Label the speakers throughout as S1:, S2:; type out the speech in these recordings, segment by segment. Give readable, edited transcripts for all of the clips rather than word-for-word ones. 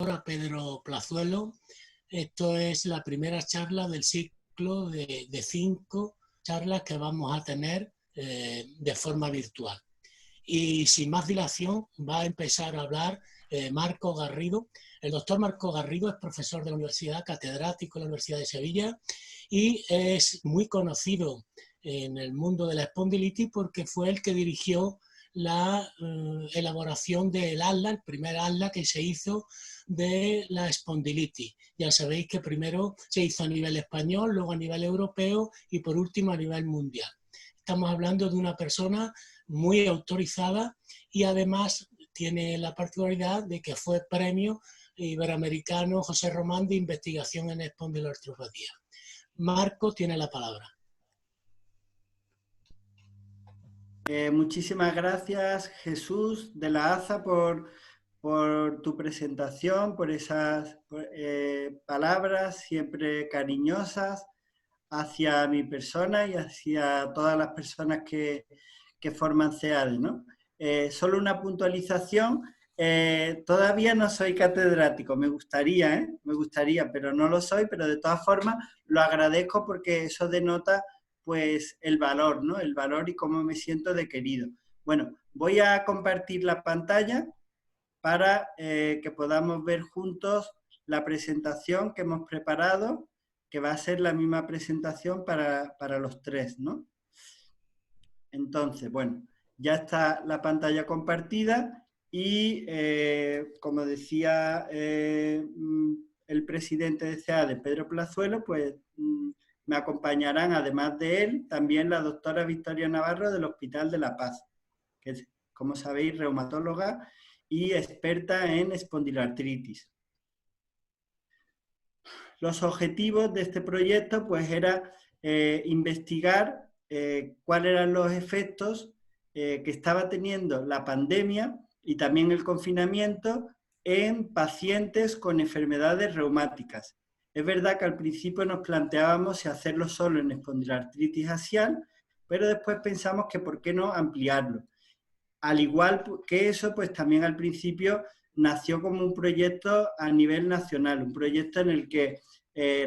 S1: a Pedro Plazuelo. Esto es la primera charla del ciclo de 5 charlas que vamos a tener de forma virtual. Y sin más dilación va a empezar a hablar Marco Garrido. El doctor Marco Garrido es profesor de la universidad, catedrático de la Universidad de Sevilla y es muy conocido en el mundo de la espondilitis porque fue el que dirigió la elaboración del atlas, el primer atlas que se hizo de la espondilitis. Ya sabéis que primero se hizo a nivel español, luego a nivel europeo y por último a nivel mundial. Estamos hablando de una persona muy autorizada y además tiene la particularidad de que fue premio iberoamericano José Román de investigación en espondiloartropatía. Marco tiene la palabra.
S2: Muchísimas gracias, Jesús de la AZA, por tu presentación, por esas palabras siempre cariñosas hacia mi persona y hacia todas las personas que forman CEADE, ¿no? Solo una puntualización. Todavía no soy catedrático, me gustaría, pero no lo soy, pero de todas formas lo agradezco porque eso denota pues el valor, ¿no? El valor y cómo me siento de querido. Bueno, voy a compartir la pantalla para que podamos ver juntos la presentación que hemos preparado, que va a ser la misma presentación para los tres, ¿no? Entonces, bueno, ya está la pantalla compartida y, como decía el presidente de CEADE, Pedro Plazuelo, pues me acompañarán, además de él, también la doctora Victoria Navarro del Hospital de La Paz, que es, como sabéis, reumatóloga y experta en espondiloartritis. Los objetivos de este proyecto pues era investigar cuáles eran los efectos que estaba teniendo la pandemia y también el confinamiento en pacientes con enfermedades reumáticas. Es verdad que al principio nos planteábamos si hacerlo solo en espondiloartritis axial, pero después pensamos que por qué no ampliarlo. Al igual que eso, pues también al principio nació como un proyecto a nivel nacional, un proyecto en el que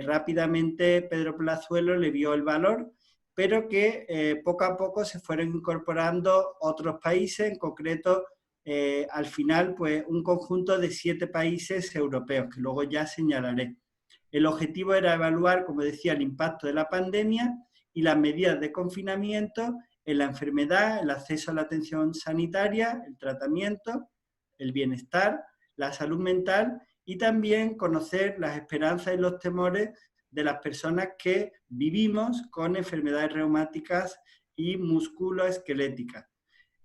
S2: rápidamente Pedro Plazuelo le vio el valor, pero que poco a poco se fueron incorporando otros países, en concreto al final pues un conjunto de 7 países europeos, que luego ya señalaré. El objetivo era evaluar, como decía, el impacto de la pandemia y las medidas de confinamiento en la enfermedad, el acceso a la atención sanitaria, el tratamiento, el bienestar, la salud mental y también conocer las esperanzas y los temores de las personas que vivimos con enfermedades reumáticas y musculoesqueléticas.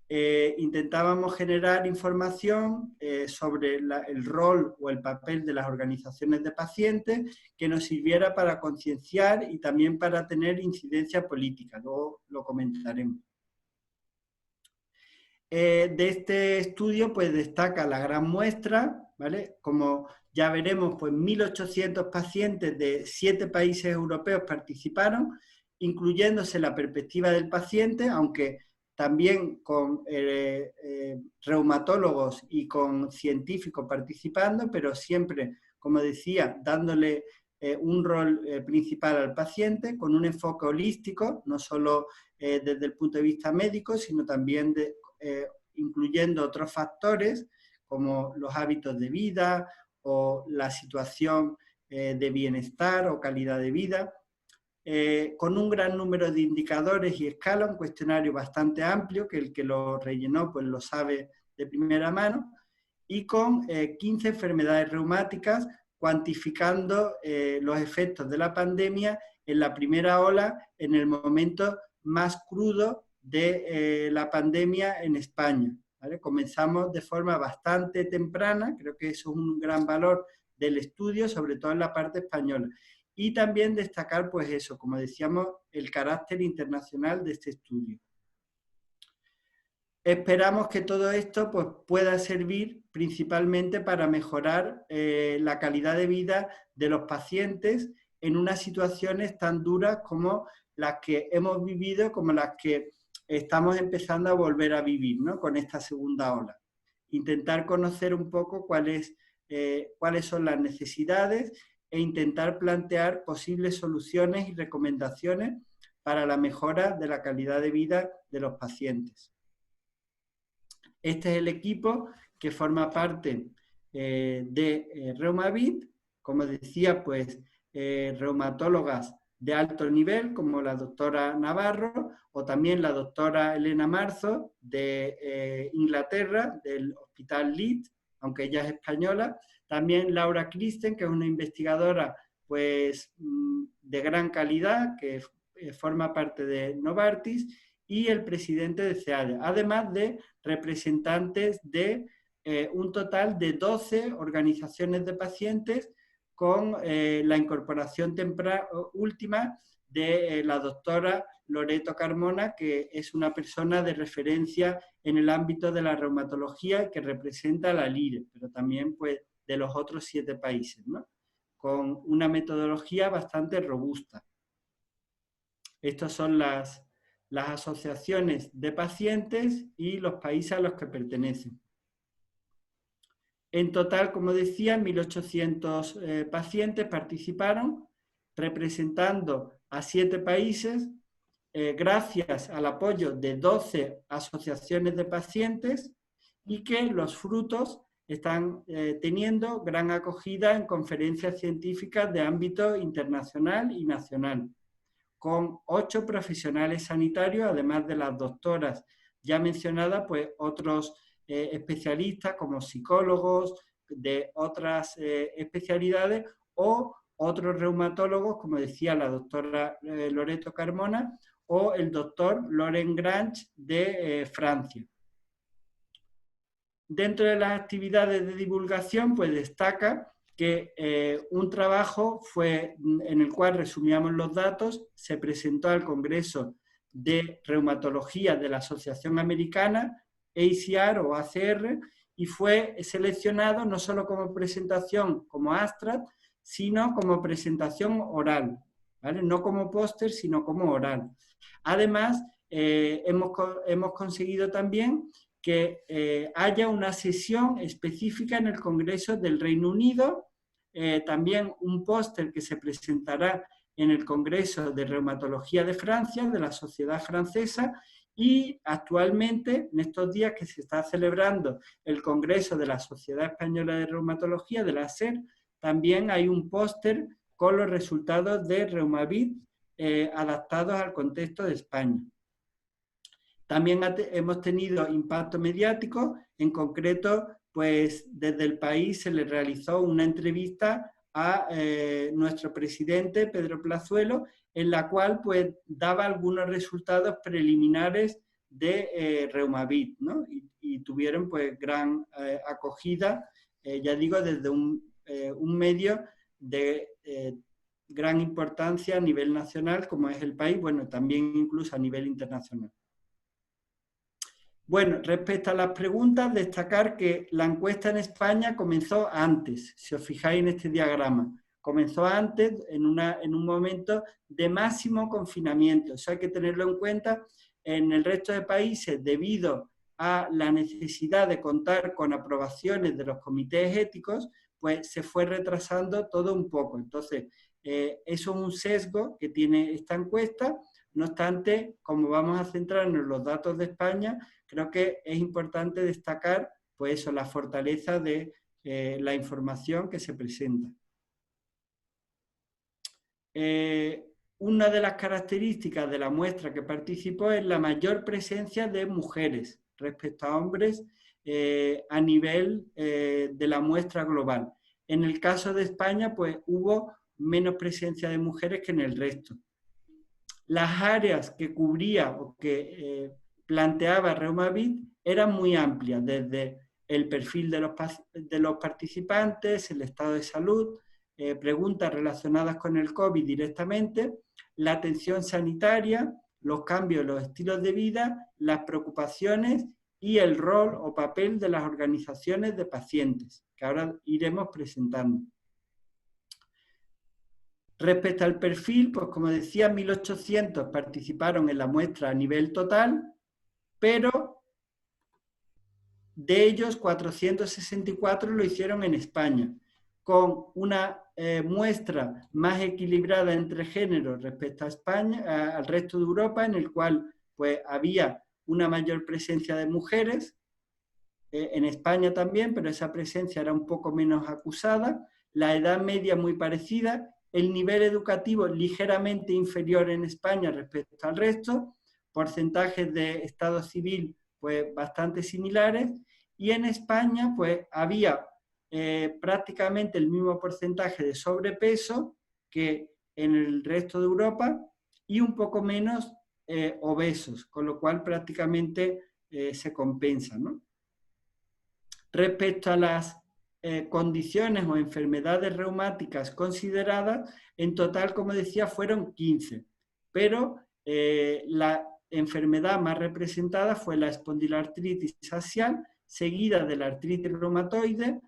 S2: Intentábamos generar información sobre el rol o el papel de las organizaciones de pacientes que nos sirviera para concienciar y también para tener incidencia política, luego lo comentaremos. De este estudio pues destaca la gran muestra, ¿vale? Como ya veremos, pues 1.800 pacientes de 7 países europeos participaron, incluyéndose la perspectiva del paciente, aunque también con reumatólogos y con científicos participando, pero siempre, como decía, dándole un rol principal al paciente, con un enfoque holístico, no solo desde el punto de vista médico, sino también incluyendo otros factores como los hábitos de vida o la situación de bienestar o calidad de vida, con un gran número de indicadores y escalas, un cuestionario bastante amplio, que el que lo rellenó pues lo sabe de primera mano, y con 15 enfermedades reumáticas, cuantificando los efectos de la pandemia en la primera ola, en el momento más crudo de la pandemia en España, ¿vale? Comenzamos de forma bastante temprana, creo que eso es un gran valor del estudio, sobre todo en la parte española. Y también destacar, pues eso, como decíamos, el carácter internacional de este estudio. Esperamos que todo esto pues, pueda servir principalmente para mejorar la calidad de vida de los pacientes en unas situaciones tan duras como las que hemos vivido, como las que estamos empezando a volver a vivir, ¿no? Con esta segunda ola. Intentar conocer un poco cuál es cuáles son las necesidades e intentar plantear posibles soluciones y recomendaciones para la mejora de la calidad de vida de los pacientes. Este es el equipo que forma parte de Reumavit, como decía, pues reumatólogas de alto nivel, como la doctora Navarro, o también la doctora Elena Marzo, de Inglaterra, del Hospital Leeds, aunque ella es española. También Laura Christen, que es una investigadora pues, de gran calidad, que forma parte de Novartis, y el presidente de CEADE, además de representantes de un total de 12 organizaciones de pacientes, con la incorporación última de la doctora Loreto Carmona, que es una persona de referencia en el ámbito de la reumatología que representa a la LIRE, pero también pues, de los otros 7 países, ¿no? Con una metodología bastante robusta. Estas son las asociaciones de pacientes y los países a los que pertenecen. En total, como decía, 1.800 pacientes participaron, representando a 7 países, gracias al apoyo de 12 asociaciones de pacientes, y que los frutos están teniendo gran acogida en conferencias científicas de ámbito internacional y nacional, con 8 profesionales sanitarios, además de las doctoras ya mencionadas, pues otros especialistas como psicólogos de otras especialidades o otros reumatólogos, como decía la doctora Loreto Carmona, o el doctor Laurent Grange de Francia. Dentro de las actividades de divulgación, pues destaca que un trabajo en el cual resumíamos los datos, se presentó al Congreso de Reumatología de la Asociación Americana, ACR o ACR, y fue seleccionado no solo como presentación como abstract, sino como presentación oral, ¿vale? No como póster, sino como oral. Además, hemos conseguido también que haya una sesión específica en el Congreso del Reino Unido, también un póster que se presentará en el Congreso de Reumatología de Francia, de la Sociedad Francesa, y actualmente, en estos días que se está celebrando el Congreso de la Sociedad Española de Reumatología, de la SER, también hay un póster con los resultados de Reumavit adaptados al contexto de España. También hemos tenido impacto mediático, en concreto, pues desde el país se le realizó una entrevista a nuestro presidente, Pedro Plazuelo, en la cual pues daba algunos resultados preliminares de Reumavit, ¿no? Y tuvieron pues gran acogida, ya digo, desde un medio de gran importancia a nivel nacional, como es el país, bueno, también incluso a nivel internacional. Bueno, respecto a las preguntas, destacar que la encuesta en España comenzó antes, si os fijáis en este diagrama. Comenzó antes, en un momento de máximo confinamiento. Eso hay que tenerlo en cuenta. En el resto de países, debido a la necesidad de contar con aprobaciones de los comités éticos, pues se fue retrasando todo un poco. Entonces, eso es un sesgo que tiene esta encuesta. No obstante, como vamos a centrarnos en los datos de España, creo que es importante destacar pues eso, la fortaleza de la información que se presenta. Una de las características de la muestra que participó es la mayor presencia de mujeres respecto a hombres a nivel de la muestra global. En el caso de España, pues hubo menos presencia de mujeres que en el resto. Las áreas que cubría o que planteaba Reumavit eran muy amplias, desde el perfil de los participantes, el estado de salud, preguntas relacionadas con el COVID directamente, la atención sanitaria, los cambios en los estilos de vida, las preocupaciones y el rol o papel de las organizaciones de pacientes, que ahora iremos presentando. Respecto al perfil, pues como decía, 1.800 participaron en la muestra a nivel total, pero de ellos 464 lo hicieron en España, con una muestra más equilibrada entre géneros respecto a España, al resto de Europa, en el cual pues, había una mayor presencia de mujeres, en España también, pero esa presencia era un poco menos acusada, la edad media muy parecida, el nivel educativo ligeramente inferior en España respecto al resto, porcentajes de estado civil pues bastante similares, y en España pues había prácticamente el mismo porcentaje de sobrepeso que en el resto de Europa y un poco menos obesos, con lo cual prácticamente se compensa, ¿no? Respecto a las condiciones o enfermedades reumáticas consideradas, en total, como decía, fueron 15, pero la enfermedad más representada fue la espondiloartritis axial, seguida de la artritis reumatoide,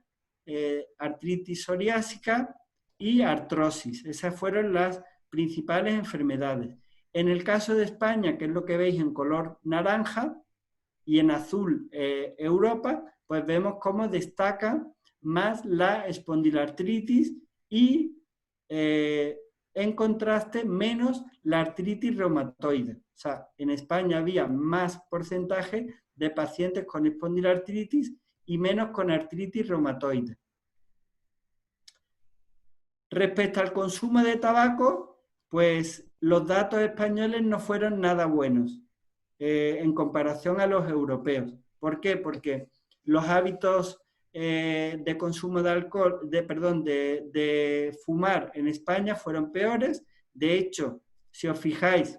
S2: artritis psoriásica y artrosis. Esas fueron las principales enfermedades. En el caso de España, que es lo que veis en color naranja, y en azul Europa, pues vemos cómo destaca más la espondiloartritis y en contraste menos la artritis reumatoide. O sea, en España había más porcentaje de pacientes con espondiloartritis y menos con artritis reumatoide. Respecto al consumo de tabaco, pues los datos españoles no fueron nada buenos en comparación a los europeos. ¿Por qué? Porque los hábitos de consumo de alcohol, de fumar en España fueron peores. De hecho, si os fijáis,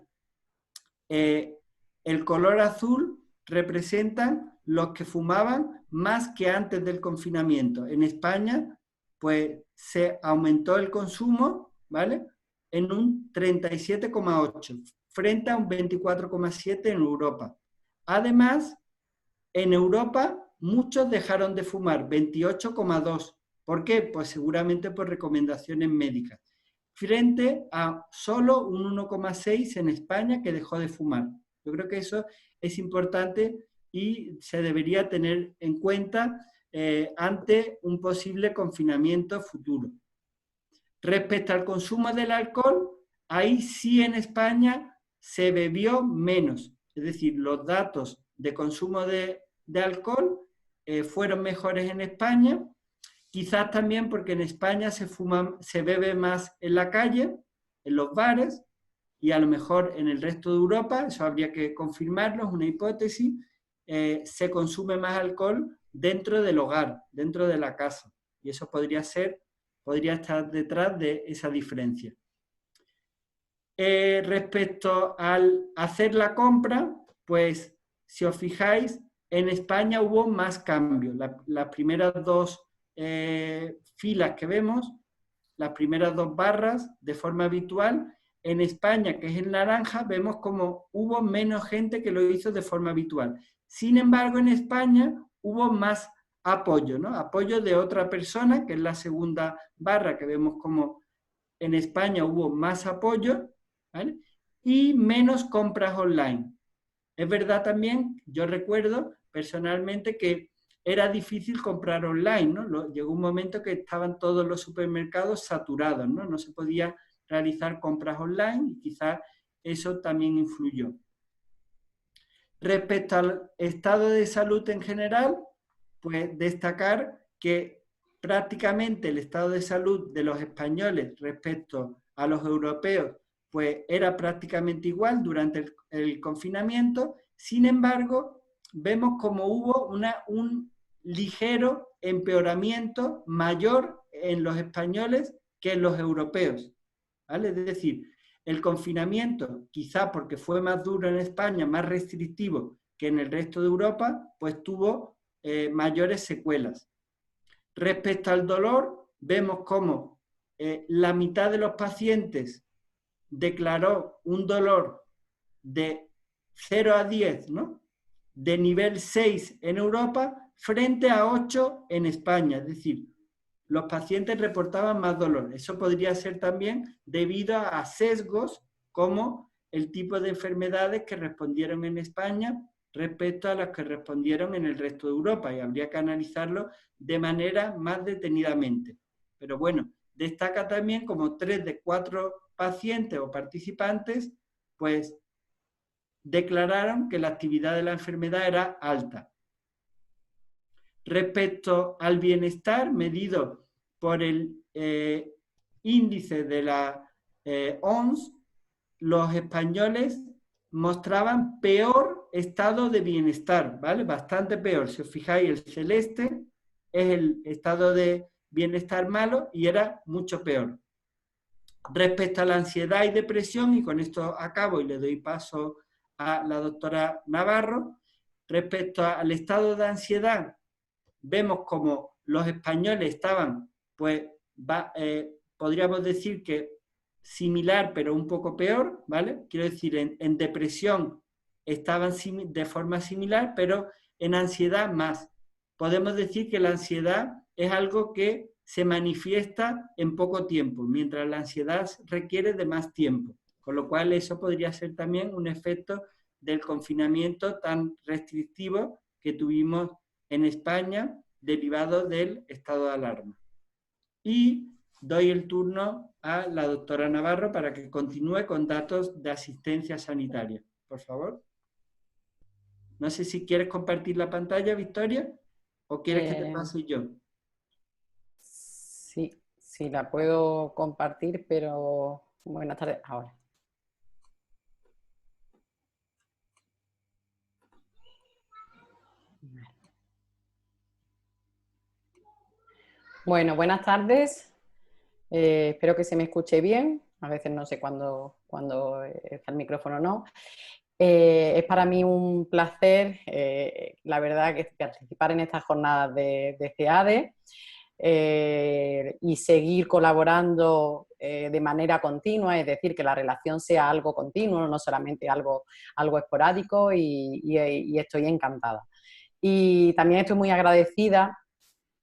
S2: el color azul representan los que fumaban más que antes del confinamiento. En España, pues se aumentó el consumo, ¿vale? En un 37,8 frente a un 24,7 en Europa. Además, en Europa muchos dejaron de fumar, 28,2. ¿Por qué? Pues seguramente por recomendaciones médicas. Frente a solo un 1,6 en España que dejó de fumar. Yo creo que eso es importante y se debería tener en cuenta ante un posible confinamiento futuro. Respecto al consumo del alcohol, ahí sí en España se bebió menos. Es decir, los datos de consumo de alcohol fueron mejores en España, quizás también porque en España se bebe más en la calle, en los bares, y a lo mejor en el resto de Europa, eso habría que confirmarlo, es una hipótesis, se consume más alcohol dentro del hogar, dentro de la casa. Y eso podría estar detrás de esa diferencia. Respecto al hacer la compra, pues si os fijáis, en España hubo más cambios. Las primeras dos filas que vemos, las primeras dos barras de forma habitual, en España, que es en naranja, vemos como hubo menos gente que lo hizo de forma habitual. Sin embargo, en España hubo más apoyo, ¿no? Apoyo de otra persona, que es la segunda barra, que vemos como en España hubo más apoyo, ¿vale? Y menos compras online. Es verdad también, yo recuerdo personalmente que era difícil comprar online, ¿no? Llegó un momento que estaban todos los supermercados saturados, ¿no? No se podía realizar compras online y quizás eso también influyó. Respecto al estado de salud en general, pues destacar que prácticamente el estado de salud de los españoles respecto a los europeos pues era prácticamente igual durante el confinamiento. Sin embargo, vemos como hubo un ligero empeoramiento mayor en los españoles que en los europeos, ¿vale? Es decir, el confinamiento, quizá porque fue más duro en España, más restrictivo que en el resto de Europa, pues tuvo mayores secuelas. Respecto al dolor, vemos cómo la mitad de los pacientes declaró un dolor de 0 a 10, ¿no? De nivel 6 en Europa frente a 8 en España. Es decir, los pacientes reportaban más dolor. Eso podría ser también debido a sesgos como el tipo de enfermedades que respondieron en España respecto a los que respondieron en el resto de Europa, y habría que analizarlo de manera más detenidamente. Pero bueno, destaca también como 3 de 4 pacientes o participantes pues declararon que la actividad de la enfermedad era alta. Respecto al bienestar medido por el índice de la OMS, los españoles mostraban peor estado de bienestar, ¿vale? Bastante peor. Si os fijáis, el celeste es el estado de bienestar malo y era mucho peor. Respecto a la ansiedad y depresión, y con esto acabo y le doy paso a la doctora Navarro, respecto al estado de ansiedad, vemos como los españoles estaban, pues, podríamos decir que similar, pero un poco peor, ¿vale? Quiero decir, en depresión estaban de forma similar, pero en ansiedad más. Podemos decir que la ansiedad es algo que se manifiesta en poco tiempo, mientras la ansiedad requiere de más tiempo. Con lo cual eso podría ser también un efecto del confinamiento tan restrictivo que tuvimos en España derivado del estado de alarma. Y doy el turno a la doctora Navarro para que continúe con datos de asistencia sanitaria. Por favor. No sé si quieres compartir la pantalla, Victoria, o quieres que te pase yo.
S3: Sí, la puedo compartir, pero buenas tardes ahora. Bueno, buenas tardes. Espero que se me escuche bien. A veces no sé cuándo está el micrófono o no. Es para mí un placer, la verdad, que participar en estas jornadas de CEADE y seguir colaborando de manera continua, es decir, que la relación sea algo continuo, no solamente algo esporádico, y estoy encantada. Y también estoy muy agradecida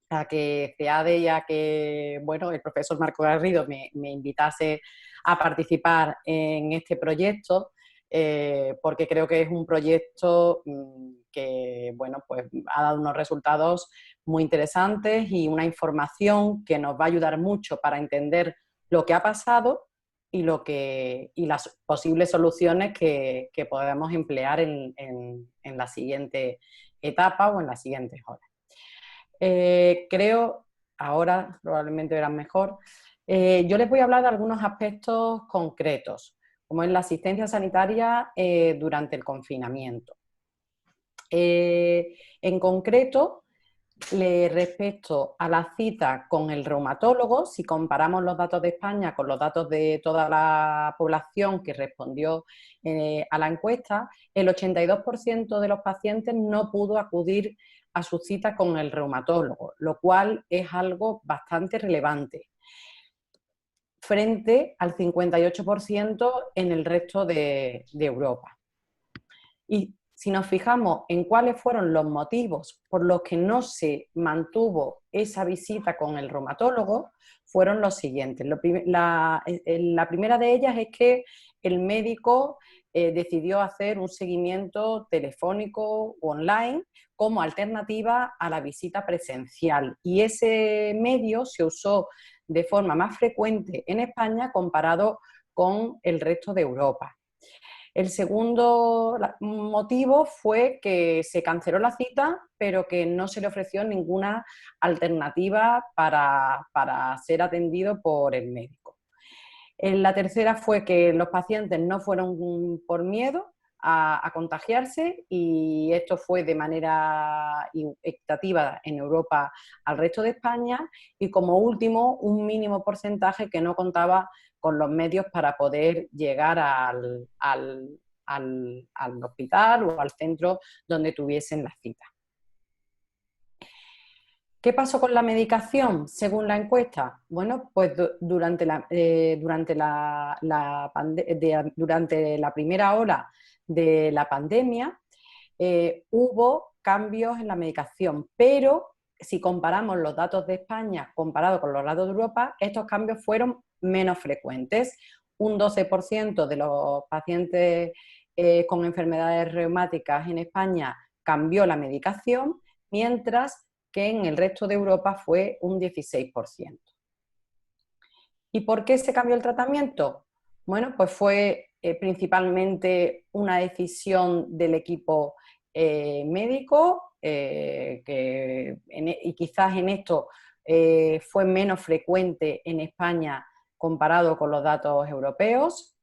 S3: a que CEADE y a que, bueno, el profesor Marco Garrido me invitase a participar en este proyecto, porque creo que es un proyecto que, bueno, pues ha dado unos resultados muy interesantes y una información que nos va a ayudar mucho para entender lo que ha pasado y las posibles soluciones que podemos emplear en la siguiente etapa o en las siguientes horas. Creo, ahora probablemente verán mejor, yo les voy a hablar de algunos aspectos concretos, como es la asistencia sanitaria durante el confinamiento. En concreto, respecto a la cita con el reumatólogo, si comparamos los datos de España con los datos de toda la población que respondió a la encuesta, el 82% de los pacientes no pudo acudir a su cita con el reumatólogo, lo cual es algo bastante relevante, frente al 58% en el resto de Europa. Y si nos fijamos en cuáles fueron los motivos por los que no se mantuvo esa visita con el reumatólogo, fueron los siguientes. La primera de ellas es que el médico decidió hacer un seguimiento telefónico o online como alternativa a la visita presencial, y ese medio se usó de forma más frecuente en España comparado con el resto de Europa. El segundo motivo fue que se canceló la cita, pero que no se le ofreció ninguna alternativa para ser atendido por el médico. La tercera fue que los pacientes no fueron por miedo a contagiarse, y esto fue de manera equitativa en Europa al resto de España, y como último, un mínimo porcentaje que no contaba con los medios para poder llegar al hospital o al centro donde tuviesen la cita. ¿Qué pasó con la medicación según la encuesta? Bueno, pues durante la primera ola de la pandemia hubo cambios en la medicación, pero si comparamos los datos de España comparado con los datos de Europa, estos cambios fueron menos frecuentes. Un 12% de los pacientes con enfermedades reumáticas en España cambió la medicación, mientras que en el resto de Europa fue un 16%. ¿Y por qué se cambió el tratamiento? Bueno, pues fue principalmente una decisión del equipo médico, y quizás en esto fue menos frecuente en España comparado con los datos europeos.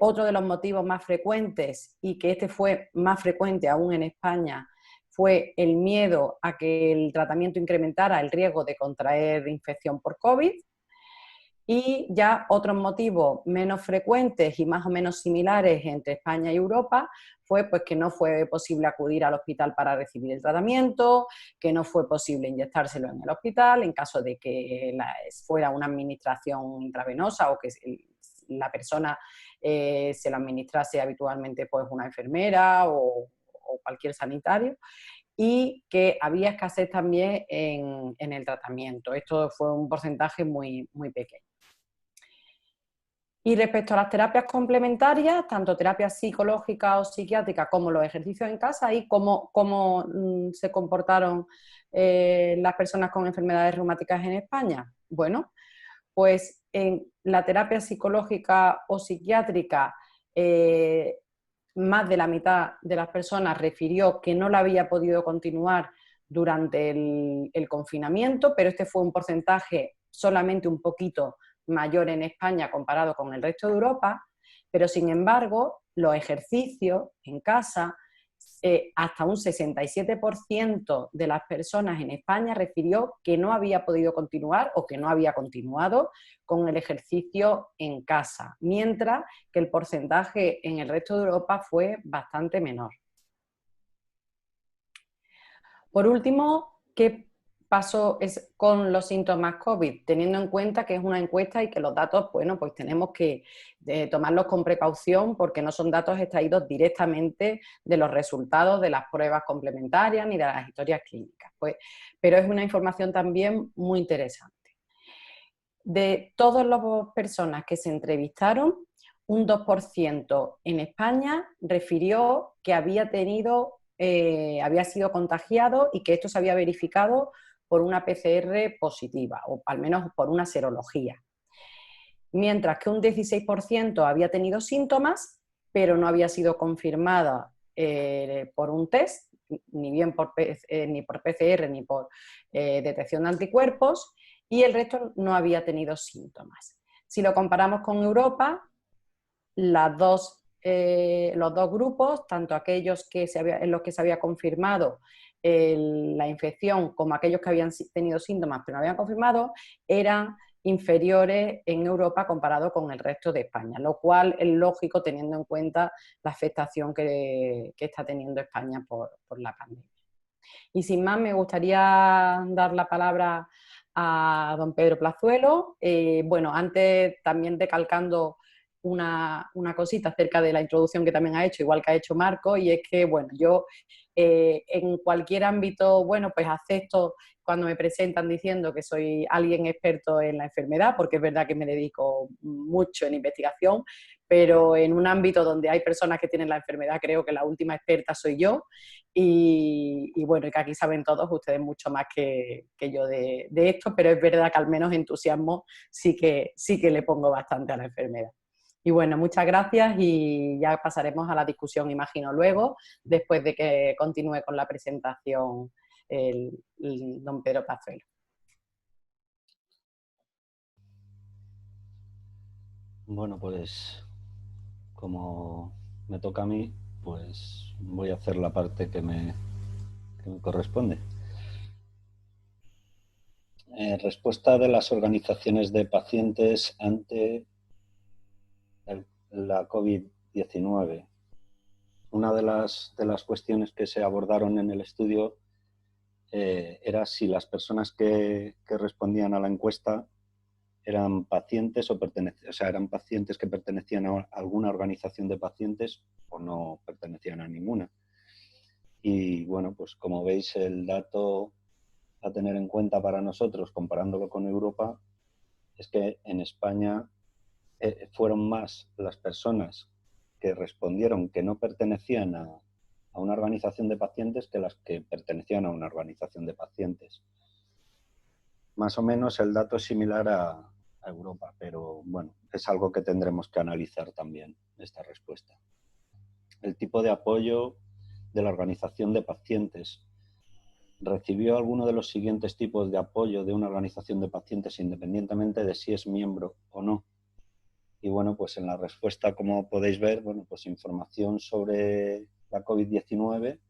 S3: Otro de los motivos más frecuentes, y que este fue más frecuente aún en España, fue el miedo a que el tratamiento incrementara el riesgo de contraer infección por COVID. Y ya otros motivos menos frecuentes y más o menos similares entre España y Europa fue pues, que no fue posible acudir al hospital para recibir el tratamiento, que no fue posible inyectárselo en el hospital en caso de que fuera una administración intravenosa o que la persona se lo administrase habitualmente pues, una enfermera o cualquier sanitario, y que había escasez también en el tratamiento. Esto fue un porcentaje muy, muy pequeño. Y respecto a las terapias complementarias, tanto terapias psicológicas o psiquiátricas como los ejercicios en casa, y cómo se comportaron las personas con enfermedades reumáticas en España. Bueno, pues en la terapia psicológica o psiquiátrica, más de la mitad de las personas refirió que no la había podido continuar durante el confinamiento, pero este fue un porcentaje solamente un poquito mayor en España comparado con el resto de Europa, pero sin embargo los ejercicios en casa, hasta un 67% de las personas en España refirió que no había podido continuar o que no había continuado con el ejercicio en casa, mientras que el porcentaje en el resto de Europa fue bastante menor. Por último, ¿qué pasó con los síntomas COVID? Teniendo en cuenta que es una encuesta y que los datos, bueno, pues tenemos que tomarlos con precaución porque no son datos extraídos directamente de los resultados de las pruebas complementarias ni de las historias clínicas. Pero es una información también muy interesante. De todas las personas que se entrevistaron, un 2% en España refirió que había sido contagiado y que esto se había verificado por una PCR positiva, o al menos por una serología. Mientras que un 16% había tenido síntomas, pero no había sido confirmada por un test, ni por PCR ni por detección de anticuerpos, y el resto no había tenido síntomas. Si lo comparamos con Europa, los dos grupos, tanto aquellos en los que se había confirmado la infección como aquellos que habían tenido síntomas pero no habían confirmado, eran inferiores en Europa comparado con el resto de España, lo cual es lógico teniendo en cuenta la afectación que está teniendo España por la pandemia. Y sin más, me gustaría dar la palabra a don Pedro Plazuelo. Bueno, antes también decalcando una cosita acerca de la introducción que también ha hecho, igual que ha hecho Marco, y es que, bueno, yo en cualquier ámbito, bueno, pues acepto cuando me presentan diciendo que soy alguien experto en la enfermedad, porque es verdad que me dedico mucho en investigación, pero en un ámbito donde hay personas que tienen la enfermedad, creo que la última experta soy yo, y bueno, y que aquí saben todos ustedes mucho más que yo de esto, pero es verdad que al menos entusiasmo sí que le pongo bastante a la enfermedad. Y bueno, muchas gracias y ya pasaremos a la discusión, imagino, luego, después de que continúe con la presentación el don Pedro Plazuelo.
S4: Bueno, pues como me toca a mí, pues voy a hacer la parte que me corresponde. Respuesta de las organizaciones de pacientes ante la COVID-19. Una de las cuestiones que se abordaron en el estudio era si las personas que respondían a la encuesta eran pacientes eran pacientes que pertenecían a alguna organización de pacientes o no pertenecían a ninguna. Y bueno, pues como veis, el dato a tener en cuenta para nosotros, comparándolo con Europa, es que en España fueron más las personas que respondieron que no pertenecían a una organización de pacientes que las que pertenecían a una organización de pacientes. Más o menos el dato es similar a Europa, pero bueno, es algo que tendremos que analizar también, esta respuesta. El tipo de apoyo de la organización de pacientes. ¿Recibió alguno de los siguientes tipos de apoyo de una organización de pacientes independientemente de si es miembro o no? Y bueno, pues en la respuesta, como podéis ver, bueno, pues información sobre la COVID-19.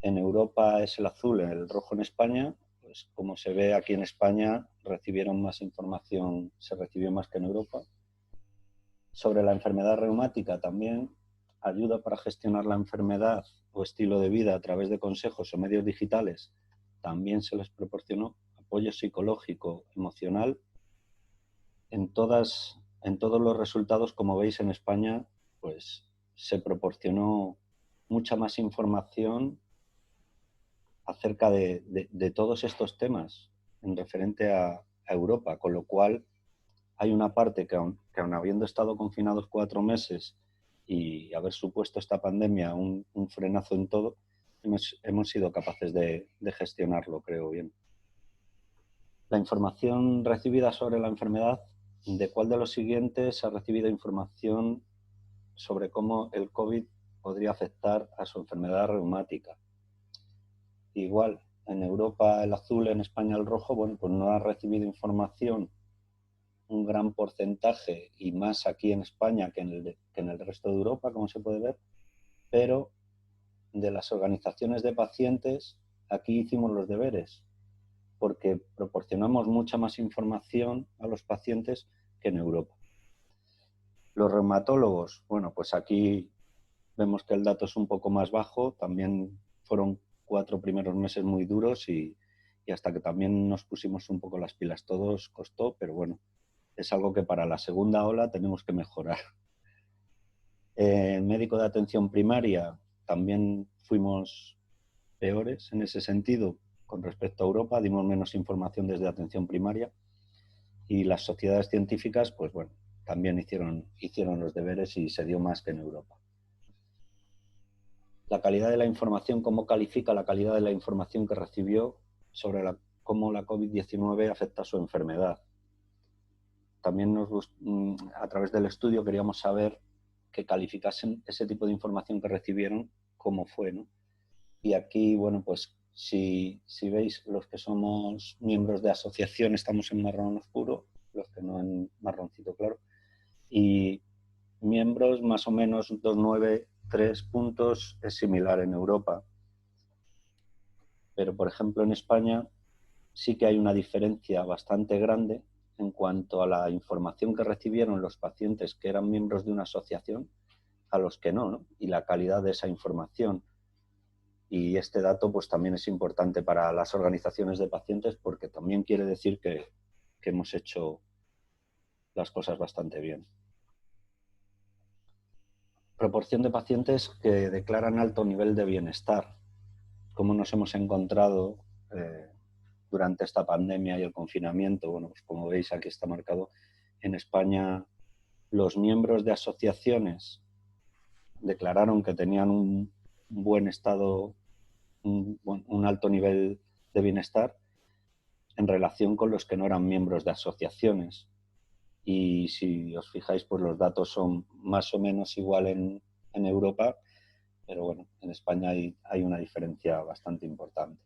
S4: En Europa es el azul, el rojo en España. Pues como se ve aquí en España, recibieron más información, se recibió más que en Europa. Sobre la enfermedad reumática también, ayuda para gestionar la enfermedad o estilo de vida a través de consejos o medios digitales. También se les proporcionó apoyo psicológico, emocional. En todos los resultados, como veis en España, pues se proporcionó mucha más información acerca de todos estos temas en referente a Europa, con lo cual hay una parte que aun habiendo estado confinados 4 meses y haber supuesto esta pandemia un frenazo en todo, hemos sido capaces de gestionarlo, creo bien. La información recibida sobre la enfermedad, ¿de cuál de los siguientes ha recibido información sobre cómo el COVID podría afectar a su enfermedad reumática? Igual, en Europa el azul, en España el rojo, bueno, pues no ha recibido información un gran porcentaje, y más aquí en España que en el resto de Europa, como se puede ver, pero de las organizaciones de pacientes, aquí hicimos los deberes, porque proporcionamos mucha más información a los pacientes que en Europa. Los reumatólogos, bueno, pues aquí vemos que el dato es un poco más bajo, también fueron 4 primeros meses muy duros y hasta que también nos pusimos un poco las pilas todos costó, pero bueno, es algo que para la segunda ola tenemos que mejorar. Médico de atención primaria, también fuimos peores en ese sentido con respecto a Europa, dimos menos información desde atención primaria y las sociedades científicas, pues bueno, también hicieron los deberes y se dio más que en Europa. La calidad de la información, ¿cómo califica la calidad de la información que recibió sobre cómo la COVID-19 afecta a su enfermedad? También a través del estudio queríamos saber que calificasen ese tipo de información que recibieron, cómo fue, ¿no? Y aquí, bueno, pues si veis, los que somos miembros de asociación estamos en marrón oscuro, los que no en marroncito claro, y miembros más o menos 2,9, 3 puntos es similar en Europa. Pero, por ejemplo, en España sí que hay una diferencia bastante grande en cuanto a la información que recibieron los pacientes que eran miembros de una asociación a los que no, ¿no? Y la calidad de esa información. Y este dato pues también es importante para las organizaciones de pacientes porque también quiere decir que hemos hecho las cosas bastante bien. Proporción de pacientes que declaran alto nivel de bienestar. ¿Cómo nos hemos encontrado durante esta pandemia y el confinamiento? Bueno, pues como veis aquí está marcado, en España los miembros de asociaciones declararon que tenían un buen estado, un alto nivel de bienestar en relación con los que no eran miembros de asociaciones. Y si os fijáis, pues los datos son más o menos igual en Europa, pero bueno, en España hay una diferencia bastante importante.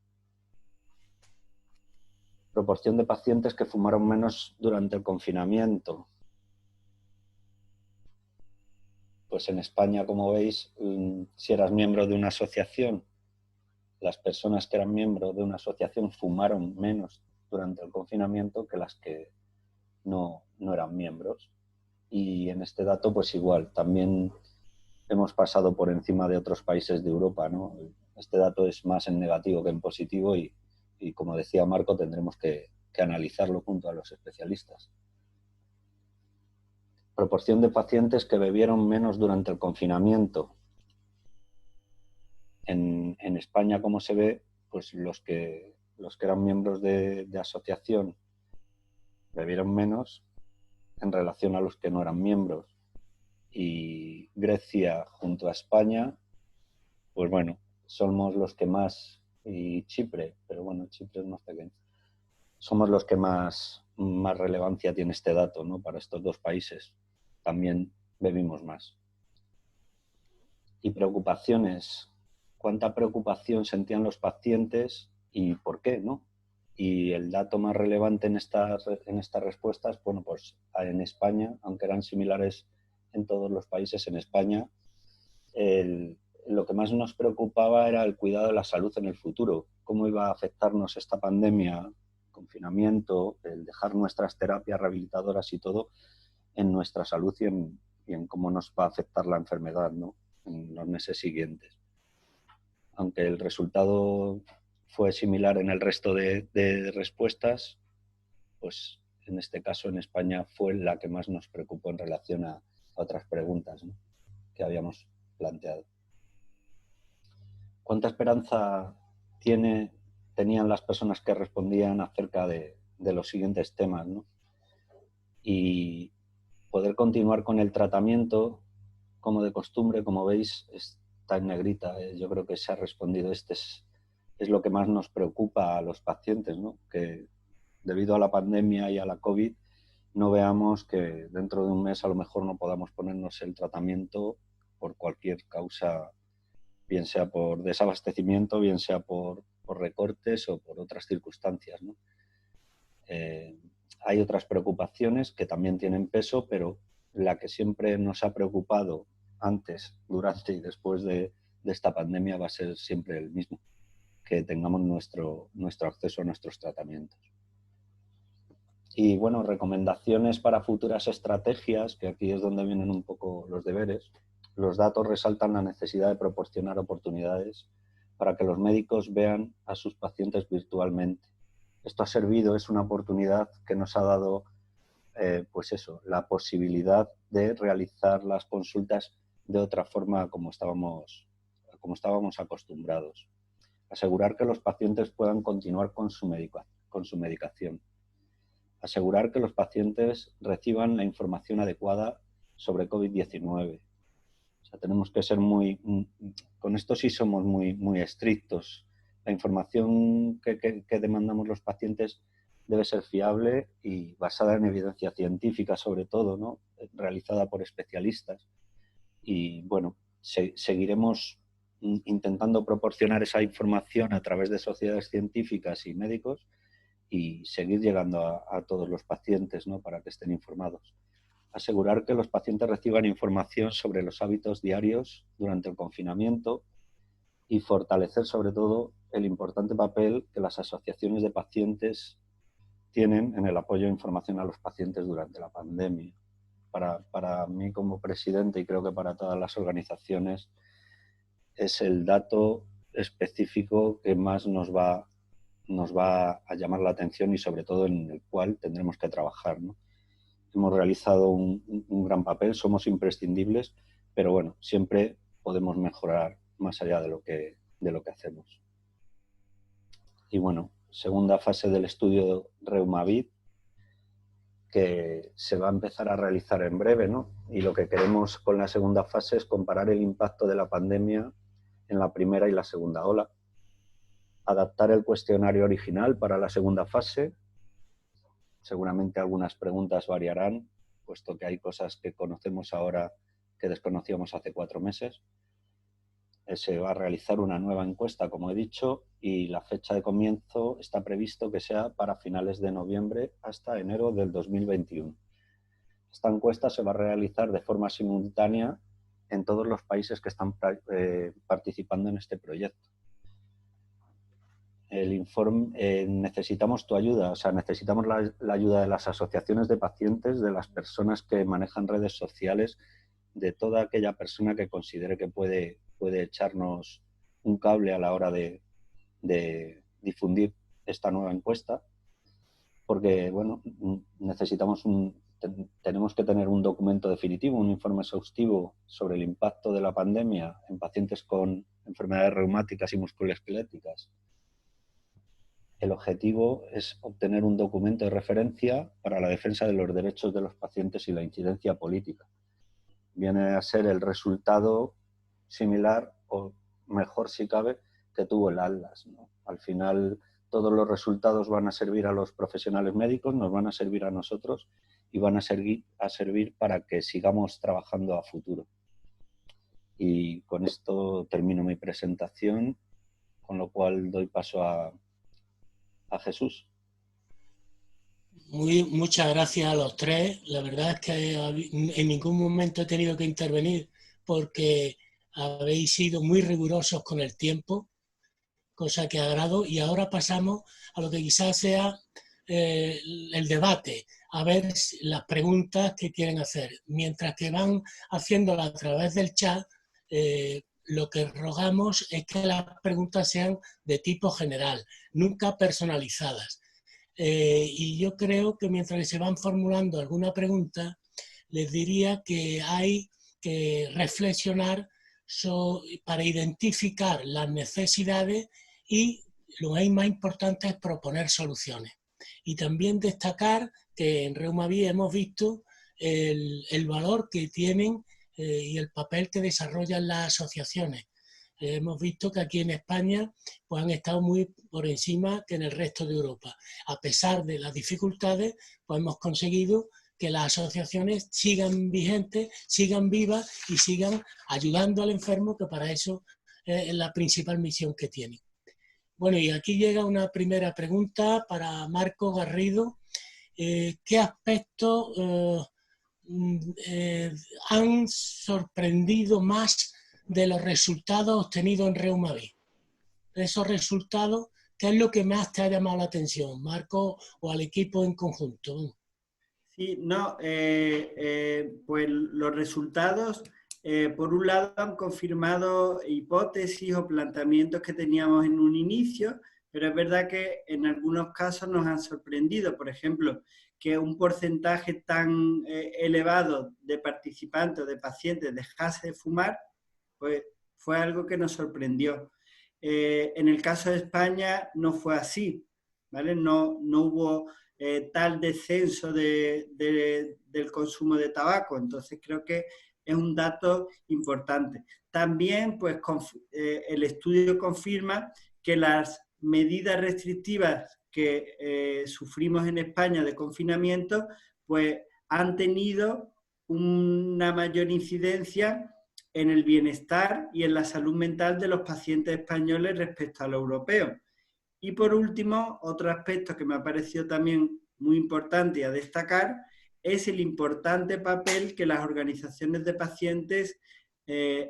S4: Proporción de pacientes que fumaron menos durante el confinamiento. Pues en España, como veis, si eras miembro de una asociación, las personas que eran miembros de una asociación fumaron menos durante el confinamiento que las que no eran miembros. Y en este dato, pues igual, también hemos pasado por encima de otros países de Europa, ¿no? Este dato es más en negativo que en positivo y como decía Marco, tendremos que analizarlo junto a los especialistas. Proporción de pacientes que bebieron menos durante el confinamiento. En España, como se ve, pues los que eran miembros de asociación bebieron menos en relación a los que no eran miembros. Y Grecia junto a España, pues bueno, somos los que más, y Chipre, pero bueno, Chipre es más pequeño, somos los que más relevancia tiene este dato, ¿no? Para estos dos países. También bebimos más. Y preocupaciones. ¿Cuánta preocupación sentían los pacientes y por qué, no? Y el dato más relevante en estas respuestas, bueno, pues en España, aunque eran similares en todos los países, en España lo que más nos preocupaba era el cuidado de la salud en el futuro. Cómo iba a afectarnos esta pandemia, confinamiento, el dejar nuestras terapias rehabilitadoras y todo en nuestra salud y en cómo nos va a afectar la enfermedad, ¿no? En los meses siguientes. Aunque el resultado fue similar en el resto de respuestas, pues en este caso en España fue la que más nos preocupó en relación a otras preguntas, ¿no?, que habíamos planteado. ¿Cuánta esperanza tenían las personas que respondían acerca de los siguientes temas, ¿no? Y poder continuar con el tratamiento como de costumbre, como veis, está en negrita. Yo creo que se ha respondido. Es lo que más nos preocupa a los pacientes, ¿no? Que debido a la pandemia y a la COVID no veamos que dentro de un mes a lo mejor no podamos ponernos el tratamiento por cualquier causa, bien sea por desabastecimiento, bien sea por recortes o por otras circunstancias, ¿no? Hay otras preocupaciones que también tienen peso, pero la que siempre nos ha preocupado antes, durante y después de esta pandemia va a ser siempre el mismo, que tengamos nuestro acceso a nuestros tratamientos. Y bueno, recomendaciones para futuras estrategias, que aquí es donde vienen un poco los deberes. Los datos resaltan la necesidad de proporcionar oportunidades para que los médicos vean a sus pacientes virtualmente. Esto ha servido, es una oportunidad que nos ha dado, pues eso, la posibilidad de realizar las consultas de otra forma como estábamos acostumbrados. Asegurar que los pacientes puedan continuar con su medicación. Asegurar que los pacientes reciban la información adecuada sobre COVID-19. O sea, tenemos que ser con esto sí somos muy estrictos. La información que demandamos los pacientes debe ser fiable y basada en evidencia científica, sobre todo, ¿no?, realizada por especialistas. Y bueno, seguiremos intentando proporcionar esa información a través de sociedades científicas y médicos y seguir llegando a todos los pacientes, ¿no?, para que estén informados. Asegurar que los pacientes reciban información sobre los hábitos diarios durante el confinamiento y fortalecer sobre todo el importante papel que las asociaciones de pacientes tienen en el apoyo e información a los pacientes durante la pandemia. Para mí como presidente y creo que para todas las organizaciones es el dato específico que más nos va a llamar la atención y sobre todo en el cual tendremos que trabajar, ¿no? Hemos realizado un gran papel, somos imprescindibles, pero bueno, siempre podemos mejorar más allá de lo que hacemos. Y bueno, segunda fase del estudio Reumavit, que se va a empezar a realizar en breve, ¿no? Y lo que queremos con la segunda fase es comparar el impacto de la pandemia en la primera y la segunda ola, adaptar el cuestionario original para la segunda fase. Seguramente algunas preguntas variarán, puesto que hay cosas que conocemos ahora que desconocíamos hace 4 meses. Se va a realizar una nueva encuesta, como he dicho, y la fecha de comienzo está previsto que sea para finales de noviembre hasta enero del 2021. Esta encuesta se va a realizar de forma simultánea en todos los países que están participando en este proyecto. El informe, necesitamos tu ayuda, o sea, necesitamos la ayuda de las asociaciones de pacientes, de las personas que manejan redes sociales, de toda aquella persona que considere que puede echarnos un cable a la hora de difundir esta nueva encuesta, porque, bueno, tenemos que tener un documento definitivo, un informe exhaustivo sobre el impacto de la pandemia en pacientes con enfermedades reumáticas y musculoesqueléticas. El objetivo es obtener un documento de referencia para la defensa de los derechos de los pacientes y la incidencia política. viene a ser el resultado similar o mejor si cabe que tuvo el Atlas, ¿no? Al final todos los resultados van a servir a los profesionales médicos, nos van a servir a nosotros y van a servir para que sigamos trabajando a futuro. Y con esto termino mi presentación, con lo cual doy paso a Jesús.
S1: Muchas gracias a los tres. La verdad es que en ningún momento he tenido que intervenir porque habéis sido muy rigurosos con el tiempo, cosa que agrado. Y ahora pasamos a lo que quizás sea el debate, a ver las preguntas que quieren hacer. Mientras que van haciéndolas a través del chat, lo que rogamos es que las preguntas sean de tipo general, nunca personalizadas. Y yo creo que mientras se van formulando alguna pregunta, les diría que hay que reflexionar para identificar las necesidades y lo más importante es proponer soluciones. Y también destacar que en Reumaví hemos visto el valor que tienen y el papel que desarrollan las asociaciones. Hemos visto que aquí en España pues, han estado muy por encima que en el resto de Europa. A pesar de las dificultades, pues hemos conseguido que las asociaciones sigan vigentes, sigan vivas y sigan ayudando al enfermo, que para eso es la principal misión que tienen. Bueno, y aquí llega una primera pregunta para Marco Garrido. ¿Qué aspectos han sorprendido más de los resultados obtenidos en Reumaví? Esos resultados, ¿qué es lo que más te ha llamado la atención, Marco, o al equipo en conjunto?
S2: Sí, no, pues los resultados, por un lado, han confirmado hipótesis o planteamientos que teníamos en un inicio, pero es verdad que en algunos casos nos han sorprendido. Por ejemplo, que un porcentaje tan elevado de participantes, de pacientes, dejase de fumar, pues fue algo que nos sorprendió. En el caso de España no fue así, ¿vale? No hubo tal descenso del consumo de tabaco, entonces creo que es un dato importante. También, pues, el estudio confirma que las medidas restrictivas que sufrimos en España de confinamiento, pues han tenido una mayor incidencia en el bienestar y en la salud mental de los pacientes españoles respecto a los europeos. Y por último, otro aspecto que me ha parecido también muy importante a destacar es el importante papel que las organizaciones de pacientes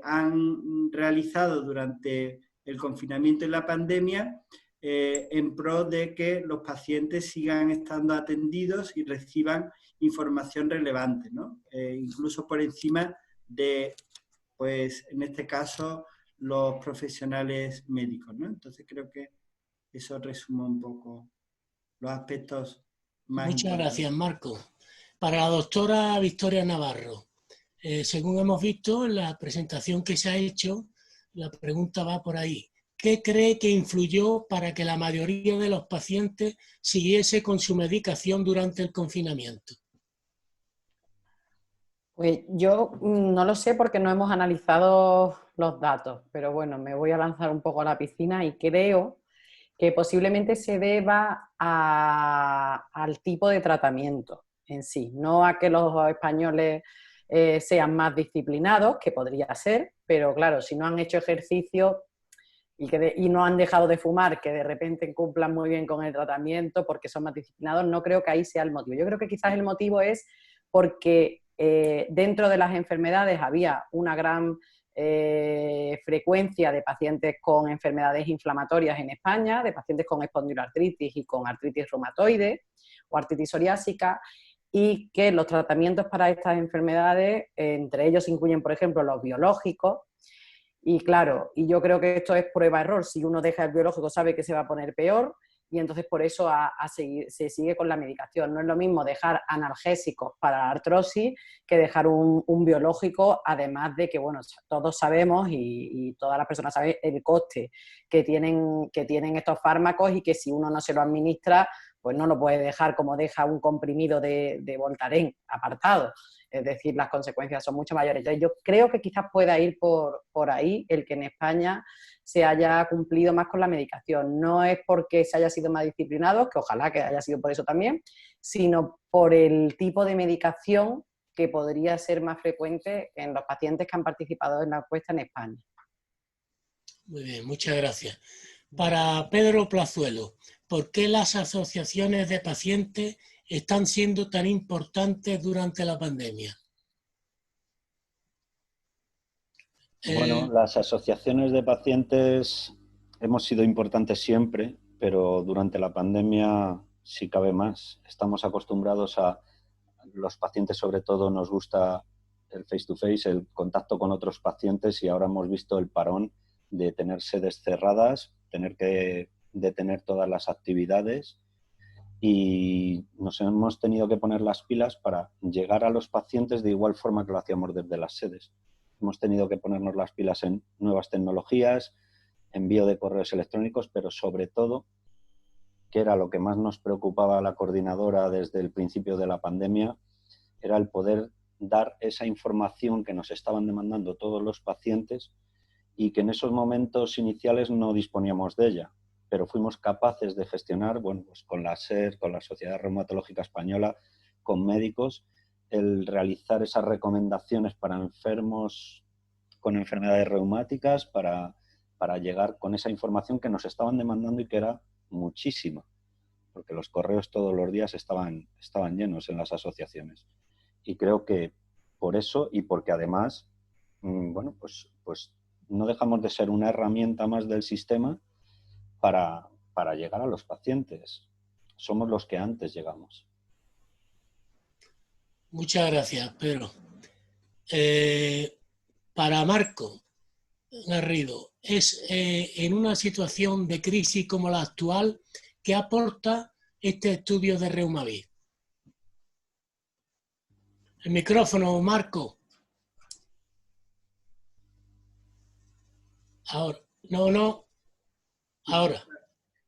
S2: han realizado durante el confinamiento y la pandemia en pro de que los pacientes sigan estando atendidos y reciban información relevante, ¿no? Incluso por encima de, pues en este caso, los profesionales médicos, ¿no? Entonces creo que eso resume un poco los aspectos más
S1: Muchas
S2: importantes.
S1: gracias, Marco. Para la doctora Victoria Navarro, según hemos visto en la presentación que se ha hecho, la pregunta va por ahí. ¿Qué cree que influyó para que la mayoría de los pacientes siguiese con su medicación durante el confinamiento?
S3: Pues yo no lo sé porque no hemos analizado los datos, pero bueno, me voy a lanzar un poco a la piscina y creo que posiblemente se deba al tipo de tratamiento en sí, no a que los españoles sean más disciplinados, que podría ser, pero claro, si no han hecho ejercicio y no han dejado de fumar, que de repente cumplan muy bien con el tratamiento porque son más disciplinados, no creo que ahí sea el motivo. Yo creo que quizás el motivo es porque dentro de las enfermedades había una gran frecuencia de pacientes con enfermedades inflamatorias en España, de pacientes con espondiloartritis y con artritis reumatoide o artritis psoriásica, y que los tratamientos para estas enfermedades, entre ellos incluyen, por ejemplo, los biológicos. Y claro, y yo creo que esto es prueba-error. Si uno deja el biológico sabe que se va a poner peor y entonces por eso se sigue con la medicación. No es lo mismo dejar analgésicos para la artrosis que dejar un biológico, además de que, bueno, todos sabemos y todas las personas saben el coste que tienen estos fármacos y que si uno no se lo administra, pues no lo puede dejar como deja un comprimido de Voltaren apartado. Es decir, las consecuencias son mucho mayores. Entonces, yo creo que quizás pueda ir por ahí el que en España se haya cumplido más con la medicación. No es porque se haya sido más disciplinado, que ojalá que haya sido por eso también, sino por el tipo de medicación que podría ser más frecuente en los pacientes que han participado en la encuesta en España.
S1: Muy bien, muchas gracias. Para Pedro Plazuelo, ¿por qué las asociaciones de pacientes están siendo tan importantes durante la pandemia?
S4: Bueno, las asociaciones de pacientes hemos sido importantes siempre, pero durante la pandemia sí cabe más. Estamos acostumbrados los pacientes sobre todo nos gusta el face-to-face, el contacto con otros pacientes, y ahora hemos visto el parón de tener sedes cerradas, tener que detener todas las actividades, y nos hemos tenido que poner las pilas para llegar a los pacientes de igual forma que lo hacíamos desde las sedes. Hemos tenido que ponernos las pilas en nuevas tecnologías, envío de correos electrónicos, pero sobre todo, que era lo que más nos preocupaba a la coordinadora desde el principio de la pandemia, era el poder dar esa información que nos estaban demandando todos los pacientes y que en esos momentos iniciales no disponíamos de ella, pero fuimos capaces de gestionar, bueno, pues con la SER, con la Sociedad Reumatológica Española, con médicos, el realizar esas recomendaciones para enfermos con enfermedades reumáticas, para llegar con esa información que nos estaban demandando y que era muchísima, porque los correos todos los días estaban llenos en las asociaciones. Y creo que por eso, y porque además, bueno, pues no dejamos de ser una herramienta más del sistema para llegar a los pacientes. Somos los que antes llegamos.
S1: Muchas gracias, Pedro. Para Marco Garrido, en una situación de crisis como la actual, ¿qué aporta este estudio de Reumavir? El micrófono, Marco. Ahora. No. Ahora.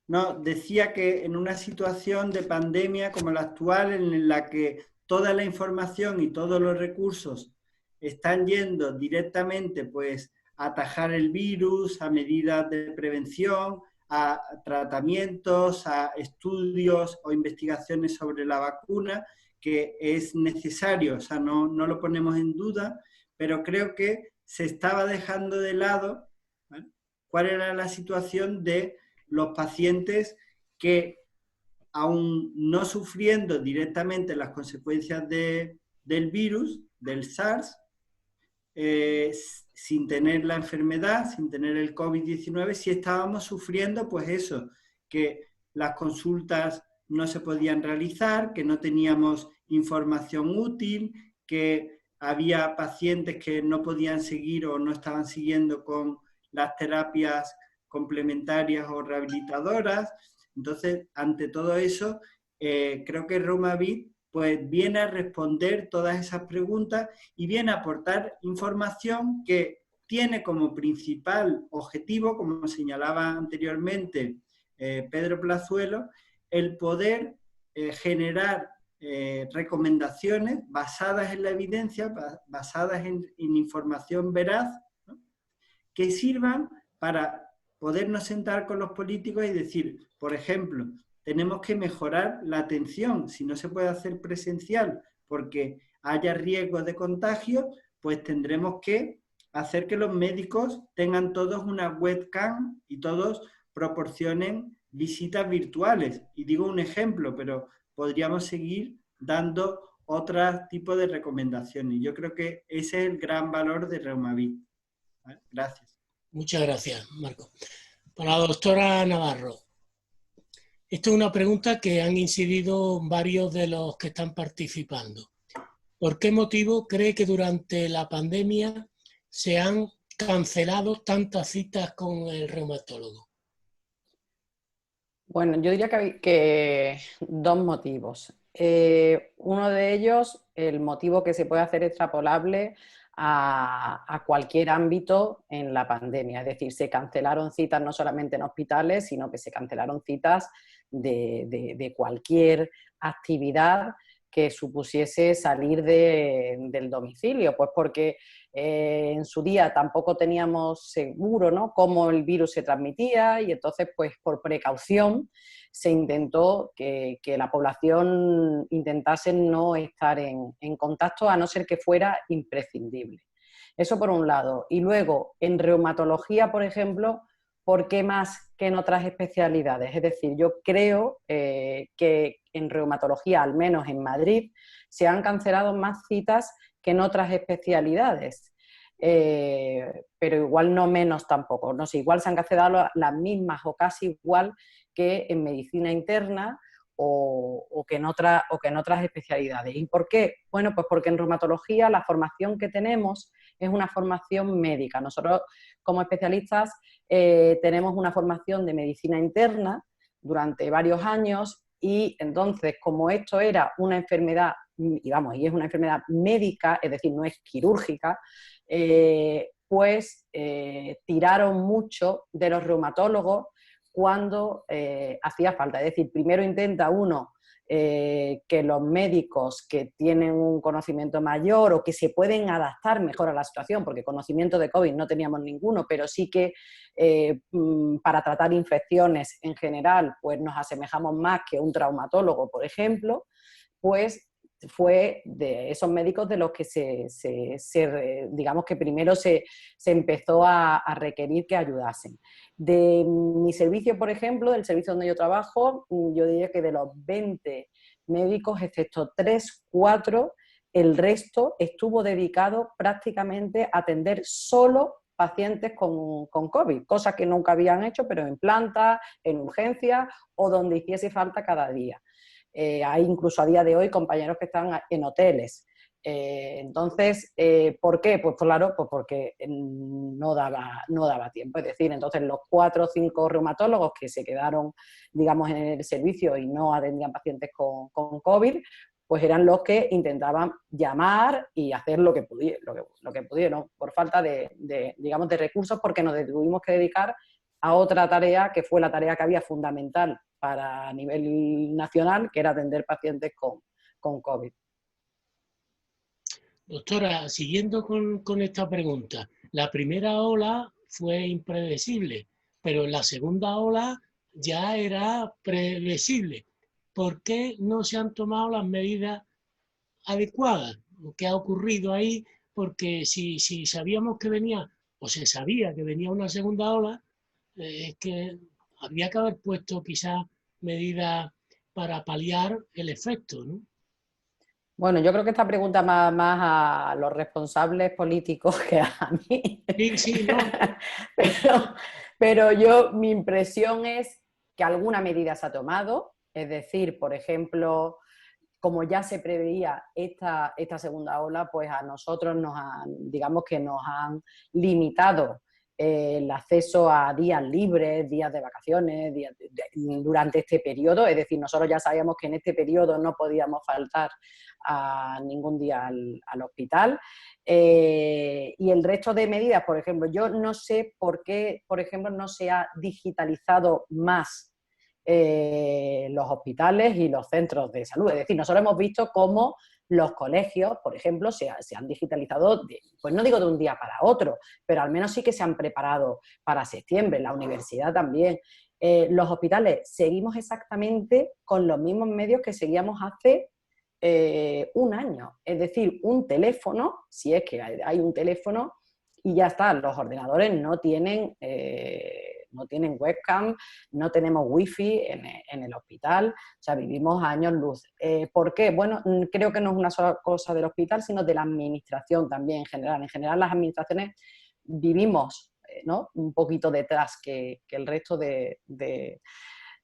S2: No, decía que en una situación de pandemia como la actual, en la que toda la información y todos los recursos están yendo directamente pues, a atajar el virus, a medidas de prevención, a tratamientos, a estudios o investigaciones sobre la vacuna, que es necesario, o sea, no lo ponemos en duda, pero creo que se estaba dejando de lado, ¿vale?, cuál era la situación de los pacientes que, aún no sufriendo directamente las consecuencias del virus, del SARS, sin tener la enfermedad, sin tener el COVID-19, sí estábamos sufriendo pues eso, que las consultas no se podían realizar, que no teníamos información útil, que había pacientes que no podían seguir o no estaban siguiendo con las terapias complementarias o rehabilitadoras. Entonces, ante todo eso, creo que Reumavir pues viene a responder todas esas preguntas y viene a aportar información que tiene como principal objetivo, como señalaba anteriormente Pedro Plazuelo, el poder generar recomendaciones basadas en la evidencia, basadas en información veraz, ¿no?, que sirvan para podernos sentar con los políticos y decir, por ejemplo, tenemos que mejorar la atención. Si no se puede hacer presencial porque haya riesgo de contagio, pues tendremos que hacer que los médicos tengan todos una webcam y todos proporcionen visitas virtuales. Y digo un ejemplo, pero podríamos seguir dando otro tipo de recomendaciones. Yo creo que ese es el gran valor de Reumavir. ¿Vale? Gracias.
S1: Muchas gracias, Marco. Para la doctora Navarro, esta es una pregunta que han incidido varios de los que están participando. ¿Por qué motivo cree que durante la pandemia se han cancelado tantas citas con el reumatólogo?
S3: Bueno, yo diría que dos motivos. Uno de ellos, el motivo que se puede hacer extrapolable a cualquier ámbito en la pandemia. Es decir, se cancelaron citas no solamente en hospitales, sino que se cancelaron citas de cualquier actividad que supusiese salir del domicilio, pues porque en su día tampoco teníamos seguro, ¿no?, cómo el virus se transmitía, y entonces pues por precaución se intentó que la población intentase no estar en contacto, a no ser que fuera imprescindible. Eso por un lado. Y luego, en reumatología, por ejemplo, ¿por qué más que en otras especialidades? Es decir, yo creo que en reumatología, al menos en Madrid, se han cancelado más citas que en otras especialidades. Pero igual no menos tampoco. No sé, igual se han cancelado las mismas o casi igual que en medicina interna o que en otras especialidades. ¿Y por qué? Bueno, pues porque en reumatología la formación que tenemos es una formación médica. Nosotros, como especialistas, tenemos una formación de medicina interna durante varios años, y entonces, como esto era una enfermedad, y es una enfermedad médica, es decir, no es quirúrgica, pues tiraron mucho de los reumatólogos cuando hacía falta. Es decir, primero intenta uno que los médicos que tienen un conocimiento mayor o que se pueden adaptar mejor a la situación, porque conocimiento de COVID no teníamos ninguno, pero sí que para tratar infecciones en general pues nos asemejamos más que un traumatólogo, por ejemplo, pues fue de esos médicos de los que digamos que primero se empezó a requerir que ayudasen. De mi servicio, por ejemplo, del servicio donde yo trabajo, yo diría que de los 20 médicos, excepto 3, 4, el resto estuvo dedicado prácticamente a atender solo pacientes con COVID, cosas que nunca habían hecho, pero en planta, en urgencia o donde hiciese falta cada día. Hay incluso a día de hoy compañeros que están en hoteles. Entonces, ¿por qué? Pues claro, pues porque no daba tiempo. Es decir, entonces los 4 o 5 reumatólogos que se quedaron, digamos, en el servicio y no atendían pacientes con COVID, pues eran los que intentaban llamar y hacer lo que pudieron, por falta digamos, de recursos, porque nos tuvimos que dedicar a otra tarea que fue la tarea que había fundamental para a nivel nacional, que era atender pacientes con COVID.
S1: Doctora, siguiendo con esta pregunta, la primera ola fue impredecible, pero la segunda ola ya era previsible. ¿Por qué no se han tomado las medidas adecuadas? ¿Qué ha ocurrido ahí? Porque si sabíamos que venía, o se sabía que venía una segunda ola, es que habría que haber puesto quizás medidas para paliar el efecto, ¿no?
S3: Bueno, yo creo que esta pregunta más a los responsables políticos que a mí.
S1: Sí, no.
S3: Pero mi impresión es que alguna medida se ha tomado, es decir, por ejemplo, como ya se preveía esta segunda ola, pues a nosotros digamos que nos han limitado el acceso a días libres, días de vacaciones, durante este periodo. Es decir, nosotros ya sabíamos que en este periodo no podíamos faltar a ningún día al hospital. Y el resto de medidas, por ejemplo, yo no sé por qué, por ejemplo, no se ha digitalizado más los hospitales y los centros de salud. Es decir, nosotros hemos visto cómo los colegios, por ejemplo, se han digitalizado, pues no digo de un día para otro, pero al menos sí que se han preparado para septiembre, la universidad también. Los hospitales seguimos exactamente con los mismos medios que seguíamos hace un año. Es decir, un teléfono, si es que hay un teléfono, y ya está. Los ordenadores no tienen webcam, no tenemos wifi en el hospital, o sea, vivimos a años luz. ¿Por qué? Bueno, creo que no es una sola cosa del hospital, sino de la administración también en general. En general, las administraciones vivimos ¿no?, un poquito detrás que el resto de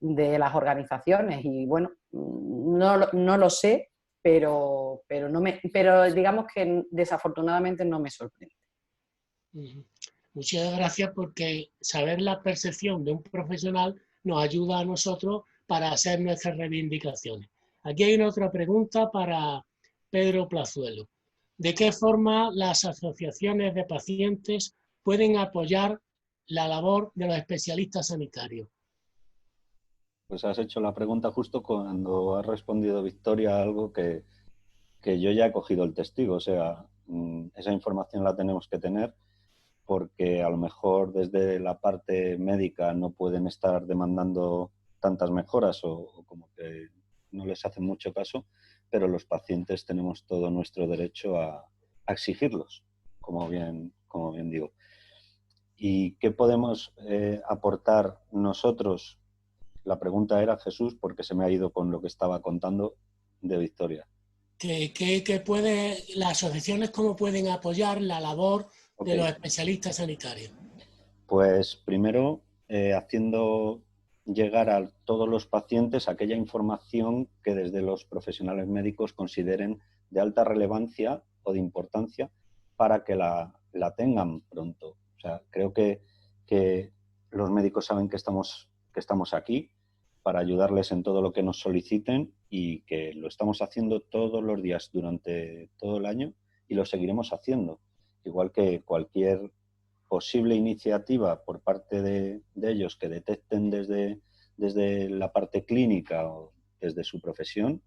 S3: las organizaciones, y bueno, no lo sé, pero digamos que desafortunadamente no me sorprende.
S1: Muchas gracias, porque saber la percepción de un profesional nos ayuda a nosotros para hacer nuestras reivindicaciones. Aquí hay una otra pregunta para Pedro Plazuelo. ¿De qué forma las asociaciones de pacientes pueden apoyar la labor de los especialistas sanitarios?
S4: Pues has hecho la pregunta justo cuando ha respondido Victoria algo que que yo ya he cogido el testigo. O sea, esa información la tenemos que tener porque a lo mejor desde la parte médica no pueden estar demandando tantas mejoras o como que no les hacen mucho caso, pero los pacientes tenemos todo nuestro derecho a exigirlos, como bien digo. ¿Y qué podemos aportar nosotros? La pregunta era, Jesús, porque se me ha ido con lo que estaba contando de Victoria.
S1: Las asociaciones, ¿cómo pueden apoyar la labor de los
S4: Okay.
S1: especialistas sanitarios?
S4: Pues primero, haciendo llegar a todos los pacientes aquella información que desde los profesionales médicos consideren de alta relevancia o de importancia para que la tengan pronto. O sea, creo que los médicos saben que estamos aquí para ayudarles en todo lo que nos soliciten y que lo estamos haciendo todos los días durante todo el año y lo seguiremos haciendo. Igual que cualquier posible iniciativa por parte de ellos que detecten desde la parte clínica o desde su profesión,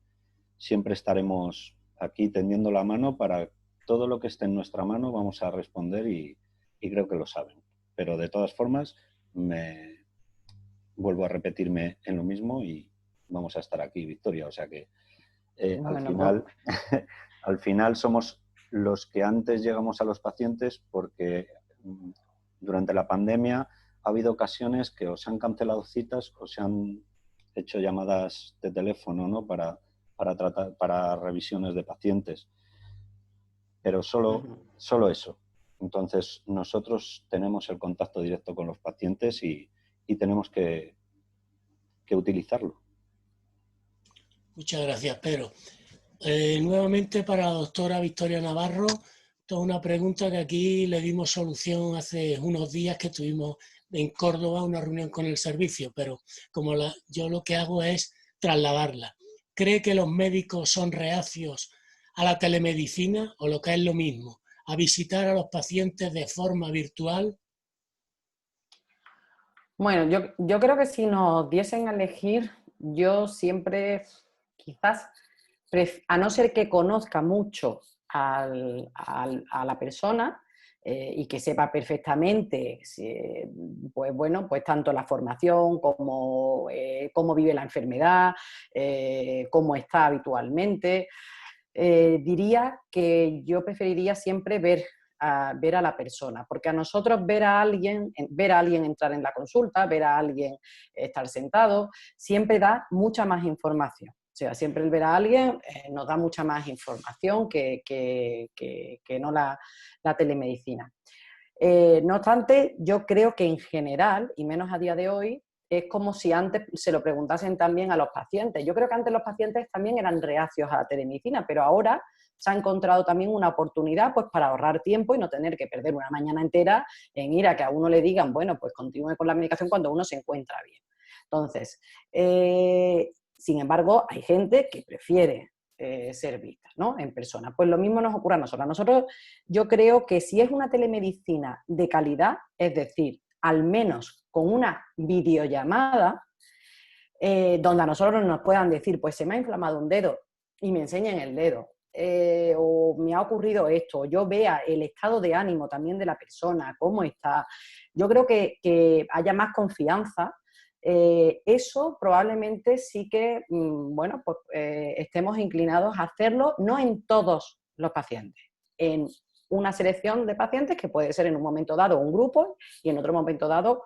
S4: siempre estaremos aquí tendiendo la mano para todo lo que esté en nuestra mano, vamos a responder y creo que lo saben. Pero de todas formas, vuelvo a repetirme en lo mismo y vamos a estar aquí, Victoria. O sea que al final somos los que antes llegamos a los pacientes porque durante la pandemia ha habido ocasiones que o se han cancelado citas o se han hecho llamadas de teléfono, ¿no? para revisiones de pacientes. Pero solo eso. Entonces, nosotros tenemos el contacto directo con los pacientes y tenemos que utilizarlo.
S1: Muchas gracias, Pedro. Nuevamente para la doctora Victoria Navarro, toda una pregunta que aquí le dimos solución hace unos días que tuvimos en Córdoba una reunión con el servicio, pero como yo lo que hago es trasladarla. ¿Cree que los médicos son reacios a la telemedicina o lo que es lo mismo, a visitar a los pacientes de forma virtual?
S3: Bueno, yo creo que si nos diesen a elegir, yo siempre, quizás, a no ser que conozca mucho a la persona y que sepa perfectamente, pues bueno, pues tanto la formación como cómo vive la enfermedad, cómo está habitualmente, diría que yo preferiría siempre ver a la persona, porque a nosotros ver a alguien entrar en la consulta, ver a alguien estar sentado, siempre da mucha más información. O sea, siempre el ver a alguien nos da mucha más información que no la telemedicina. No obstante, yo creo que en general, y menos a día de hoy, es como si antes se lo preguntasen también a los pacientes. Yo creo que antes los pacientes también eran reacios a la telemedicina, pero ahora se ha encontrado también una oportunidad pues, para ahorrar tiempo y no tener que perder una mañana entera en ir a que a uno le digan, bueno, pues continúe con la medicación cuando uno se encuentra bien. Entonces, sin embargo, hay gente que prefiere ser vista, ¿no? En persona. Pues lo mismo nos ocurre a nosotros. A nosotros, yo creo que si es una telemedicina de calidad, es decir, al menos con una videollamada, donde a nosotros nos puedan decir, pues se me ha inflamado un dedo y me enseñen el dedo, o me ha ocurrido esto, o yo vea el estado de ánimo también de la persona, cómo está. Yo creo que haya más confianza. Eso probablemente sí que, bueno, pues estemos inclinados a hacerlo, no en todos los pacientes, en una selección de pacientes que puede ser en un momento dado un grupo y en otro momento dado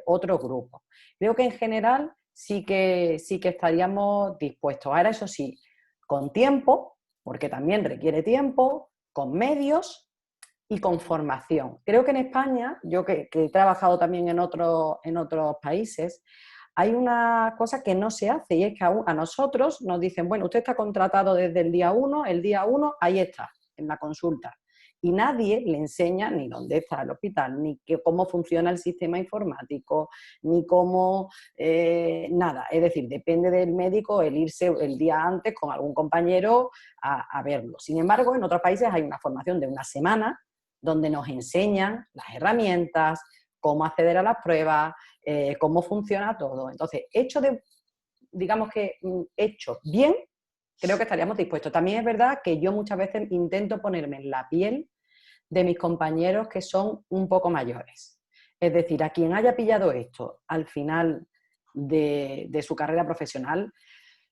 S3: otro grupo. Creo que en general sí que estaríamos dispuestos. Ahora, eso sí, con tiempo, porque también requiere tiempo, con medios y con formación. Creo que en España, yo que he trabajado también en otros países, hay una cosa que no se hace y es que a nosotros nos dicen, bueno, usted está contratado desde el día 1, ahí está, en la consulta. Y nadie le enseña ni dónde está el hospital, ni cómo funciona el sistema informático, ni cómo nada. Es decir, depende del médico el irse el día antes con algún compañero a verlo. Sin embargo, en otros países hay una formación de una semana donde nos enseñan las herramientas, cómo acceder a las pruebas, cómo funciona todo. Entonces, hecho bien, creo que estaríamos dispuestos. También es verdad que yo muchas veces intento ponerme en la piel de mis compañeros que son un poco mayores. Es decir, a quien haya pillado esto al final de su carrera profesional,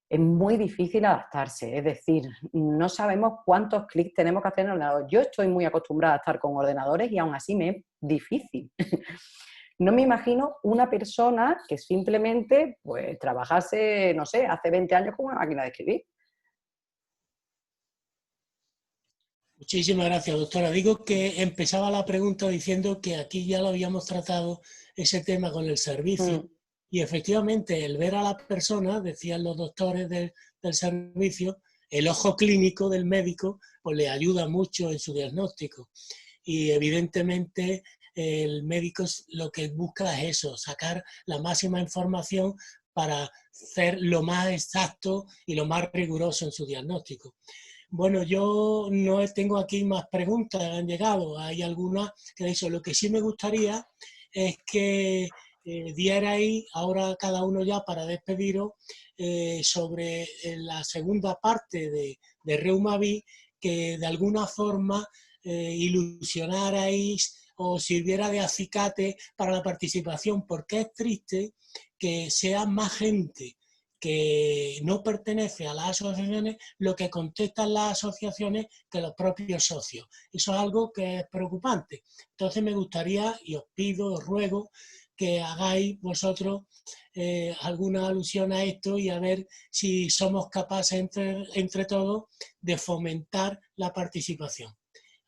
S3: es muy difícil adaptarse. Es decir, no sabemos cuántos clics tenemos que hacer en el ordenador. Yo estoy muy acostumbrada a estar con ordenadores y aún así me es difícil. No me imagino una persona que simplemente pues, trabajase, no sé, hace 20 años con una máquina de escribir.
S1: Muchísimas gracias, doctora. Digo que empezaba la pregunta diciendo que aquí ya lo habíamos tratado ese tema con el servicio y efectivamente el ver a la persona, decían los doctores del servicio, el ojo clínico del médico pues le ayuda mucho en su diagnóstico y evidentemente el médico lo que busca es eso, sacar la máxima información para ser lo más exacto y lo más riguroso en su diagnóstico. Bueno, yo no tengo aquí más preguntas, han llegado, hay algunas que han dicho, lo que sí me gustaría es que dierais ahora cada uno ya para despediros sobre la segunda parte de Reumaví, que de alguna forma ilusionarais o sirviera de acicate para la participación, porque es triste que sea más gente que no pertenece a las asociaciones lo que contestan las asociaciones que los propios socios. Eso es algo que es preocupante. Entonces me gustaría, y os pido, os ruego, que hagáis vosotros alguna alusión a esto y a ver si somos capaces entre todos de fomentar la participación.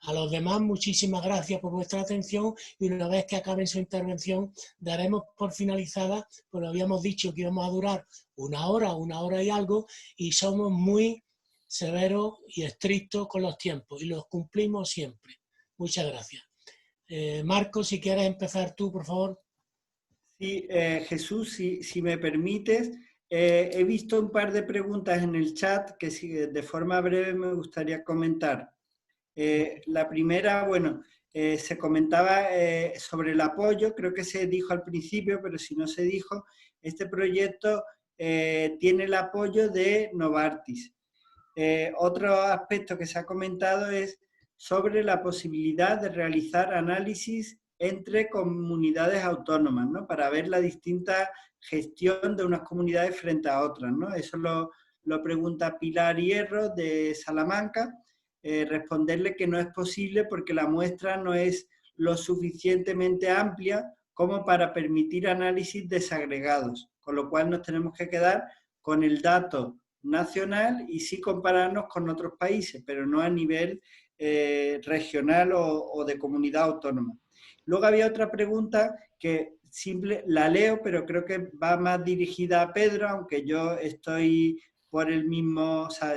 S1: A los demás, muchísimas gracias por vuestra atención y una vez que acaben su intervención, daremos por finalizada, pues habíamos dicho que íbamos a durar una hora y algo, y somos muy severos y estrictos con los tiempos y los cumplimos siempre. Muchas gracias. Marcos, si quieres empezar tú, por favor.
S2: Sí, Jesús, si me permites, he visto un par de preguntas en el chat que de forma breve me gustaría comentar. La primera, bueno, se comentaba sobre el apoyo, creo que se dijo al principio, pero si no se dijo, este proyecto tiene el apoyo de Novartis. Otro aspecto que se ha comentado es sobre la posibilidad de realizar análisis entre comunidades autónomas, ¿no? Para ver la distinta gestión de unas comunidades frente a otras, ¿no? Eso lo pregunta Pilar Hierro de Salamanca. Responderle que no es posible porque la muestra no es lo suficientemente amplia como para permitir análisis desagregados, con lo cual nos tenemos que quedar con el dato nacional y sí compararnos con otros países, pero no a nivel regional o de comunidad autónoma. Luego había otra pregunta que la leo, pero creo que va más dirigida a Pedro, aunque yo estoy por el mismo, o sea,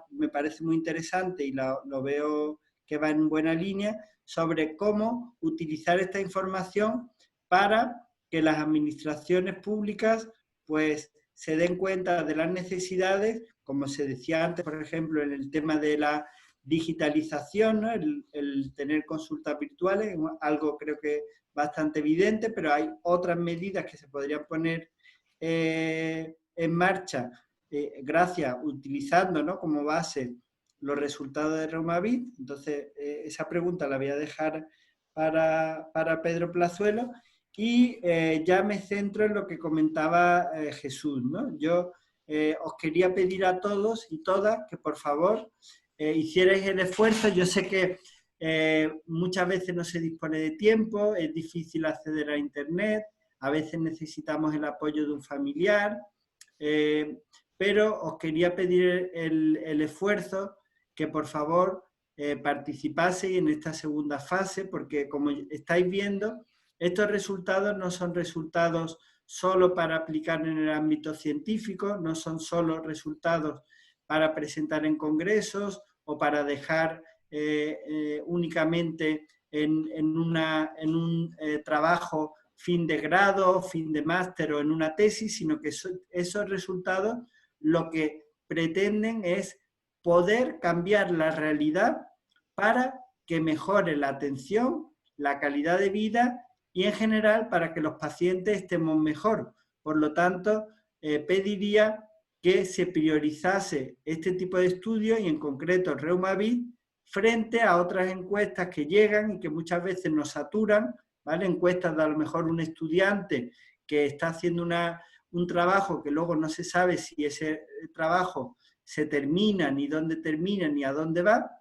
S2: me parece muy interesante y lo veo que va en buena línea, sobre cómo utilizar esta información para que las administraciones públicas pues se den cuenta de las necesidades, como se decía antes, por ejemplo, en el tema de la digitalización, ¿no? el tener consultas virtuales, algo creo que bastante evidente, pero hay otras medidas que se podrían poner en marcha utilizando, ¿no? como base los resultados de Reumaví. Entonces, esa pregunta la voy a dejar para Pedro Plazuelo y ya me centro en lo que comentaba Jesús, ¿no? Yo os quería pedir a todos y todas que por favor hicierais el esfuerzo. Yo sé que muchas veces no se dispone de tiempo, es difícil acceder a internet, a veces necesitamos el apoyo de un familiar, pero os quería pedir el esfuerzo que por favor participaseis en esta segunda fase, porque como estáis viendo, estos resultados no son resultados solo para aplicar en el ámbito científico, no son solo resultados para presentar en congresos o para dejar únicamente en un trabajo fin de grado, fin de máster o en una tesis, sino que esos resultados lo que pretenden es poder cambiar la realidad para que mejore la atención, la calidad de vida y en general para que los pacientes estemos mejor. Por lo tanto, pediría que se priorizase este tipo de estudios y en concreto el Reumavit frente a otras encuestas que llegan y que muchas veces nos saturan, ¿vale? Encuestas de a lo mejor un estudiante que está haciendo un trabajo que luego no se sabe si ese trabajo se termina, ni dónde termina, ni a dónde va,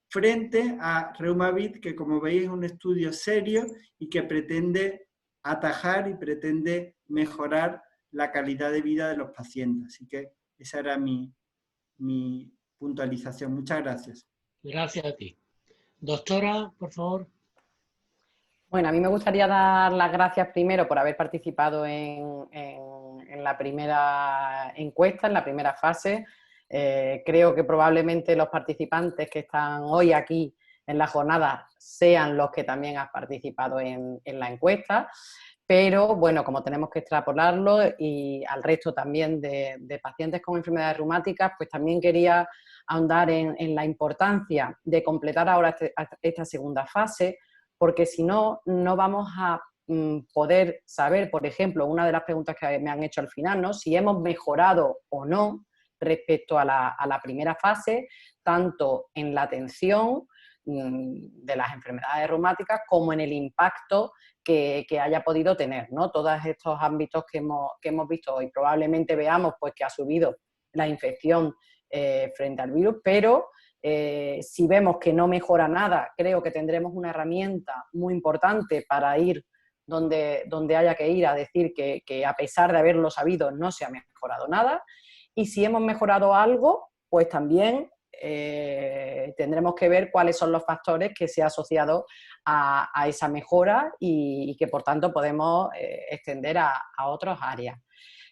S2: frente a Reumavit, que como veis es un estudio serio y que pretende atajar y pretende mejorar la calidad de vida de los pacientes. Así que esa era mi puntualización. Muchas gracias.
S1: Gracias a ti. Doctora, por favor.
S3: Bueno, a mí me gustaría dar las gracias primero por haber participado en la primera encuesta, en la primera fase. Creo que probablemente los participantes que están hoy aquí en la jornada sean los que también han participado en la encuesta, pero bueno, como tenemos que extrapolarlo y al resto también de pacientes con enfermedades reumáticas, pues también quería ahondar en la importancia de completar ahora esta segunda fase, porque si no, no vamos a poder saber, por ejemplo, una de las preguntas que me han hecho al final, ¿no? Si hemos mejorado o no respecto a la primera fase, tanto en la atención de las enfermedades reumáticas como en el impacto que haya podido tener, ¿no? Todos estos ámbitos que hemos visto hoy. Probablemente veamos pues, que ha subido la infección frente al virus, pero si vemos que no mejora nada, creo que tendremos una herramienta muy importante para ir donde haya que ir a decir que a pesar de haberlo sabido no se ha mejorado nada. Y si hemos mejorado algo, pues también tendremos que ver cuáles son los factores que se han asociado a esa mejora y que por tanto podemos extender a otras áreas.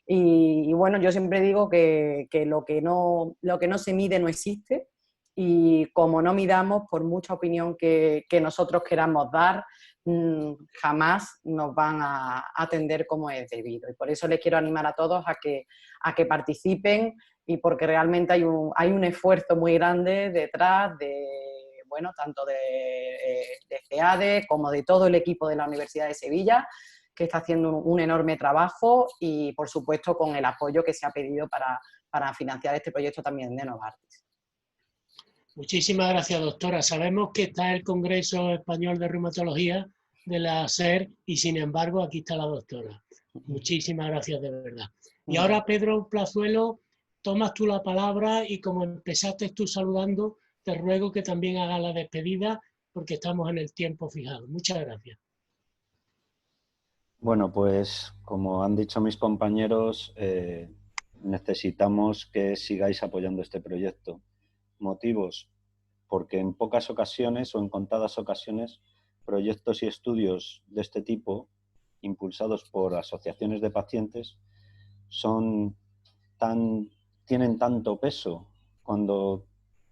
S3: Y bueno, yo siempre digo que lo que no se mide no existe, y como no midamos, por mucha opinión que nosotros queramos dar, jamás nos van a atender como es debido. Y por eso les quiero animar a todos a que participen, y porque realmente hay un esfuerzo muy grande detrás bueno, tanto de CEADE como de todo el equipo de la Universidad de Sevilla, que está haciendo un enorme trabajo, y por supuesto con el apoyo que se ha pedido para financiar este proyecto también de Novartis.
S1: Muchísimas gracias, doctora. Sabemos que está el Congreso Español de Reumatología de la SER y sin embargo aquí está la doctora. Muchísimas gracias de verdad. Y ahora, Pedro Plazuelo, tomas tú la palabra y como empezaste tú saludando, te ruego que también hagas la despedida porque estamos en el tiempo fijado. Muchas gracias.
S4: Bueno, pues como han dicho mis compañeros, necesitamos que sigáis apoyando este proyecto. Motivos, porque en pocas ocasiones o en contadas ocasiones proyectos y estudios de este tipo, impulsados por asociaciones de pacientes, tienen tanto peso. Cuando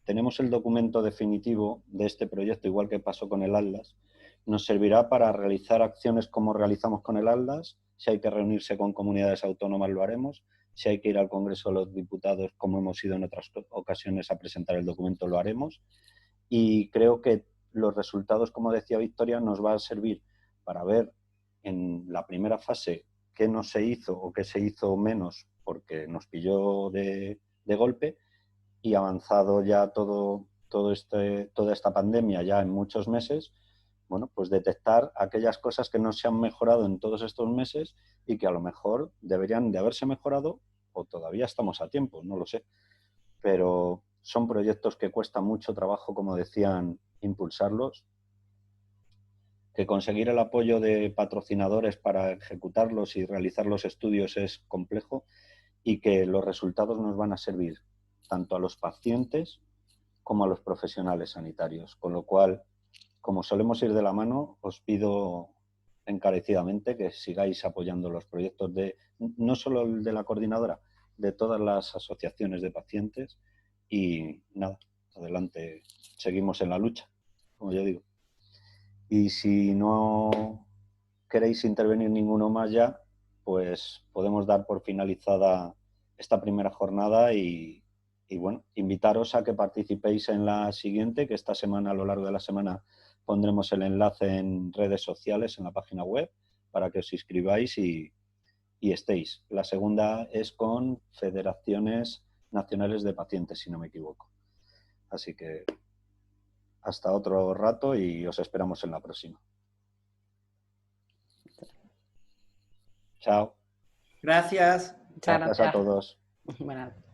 S4: tenemos el documento definitivo de este proyecto, igual que pasó con el Atlas, nos servirá para realizar acciones como realizamos con el Atlas. Si hay que reunirse con comunidades autónomas, lo haremos. Si hay que ir al Congreso de los Diputados, como hemos ido en otras ocasiones a presentar el documento, lo haremos. Y creo que los resultados, como decía Victoria, nos va a servir para ver en la primera fase qué no se hizo o qué se hizo menos porque nos pilló de golpe, y avanzado ya toda esta pandemia ya en muchos meses, bueno, pues detectar aquellas cosas que no se han mejorado en todos estos meses y que a lo mejor deberían de haberse mejorado o todavía estamos a tiempo, no lo sé. Pero son proyectos que cuesta mucho trabajo, como decían, impulsarlos, que conseguir el apoyo de patrocinadores para ejecutarlos y realizar los estudios es complejo, y que los resultados nos van a servir tanto a los pacientes como a los profesionales sanitarios. Con lo cual, como solemos ir de la mano, os pido encarecidamente que sigáis apoyando los proyectos no solo el de la coordinadora, de todas las asociaciones de pacientes. Y nada, adelante, seguimos en la lucha, como yo digo. Y si no queréis intervenir ninguno más ya, pues podemos dar por finalizada esta primera jornada y bueno, invitaros a que participéis en la siguiente, que esta semana, a lo largo de la semana, pondremos el enlace en redes sociales, en la página web, para que os inscribáis y y estéis. La segunda es con federaciones nacionales de pacientes, si no me equivoco. Así que hasta otro rato y os esperamos en la próxima. Chao.
S2: Gracias.
S3: Muchas
S4: Gracias a todos.
S3: Buenas.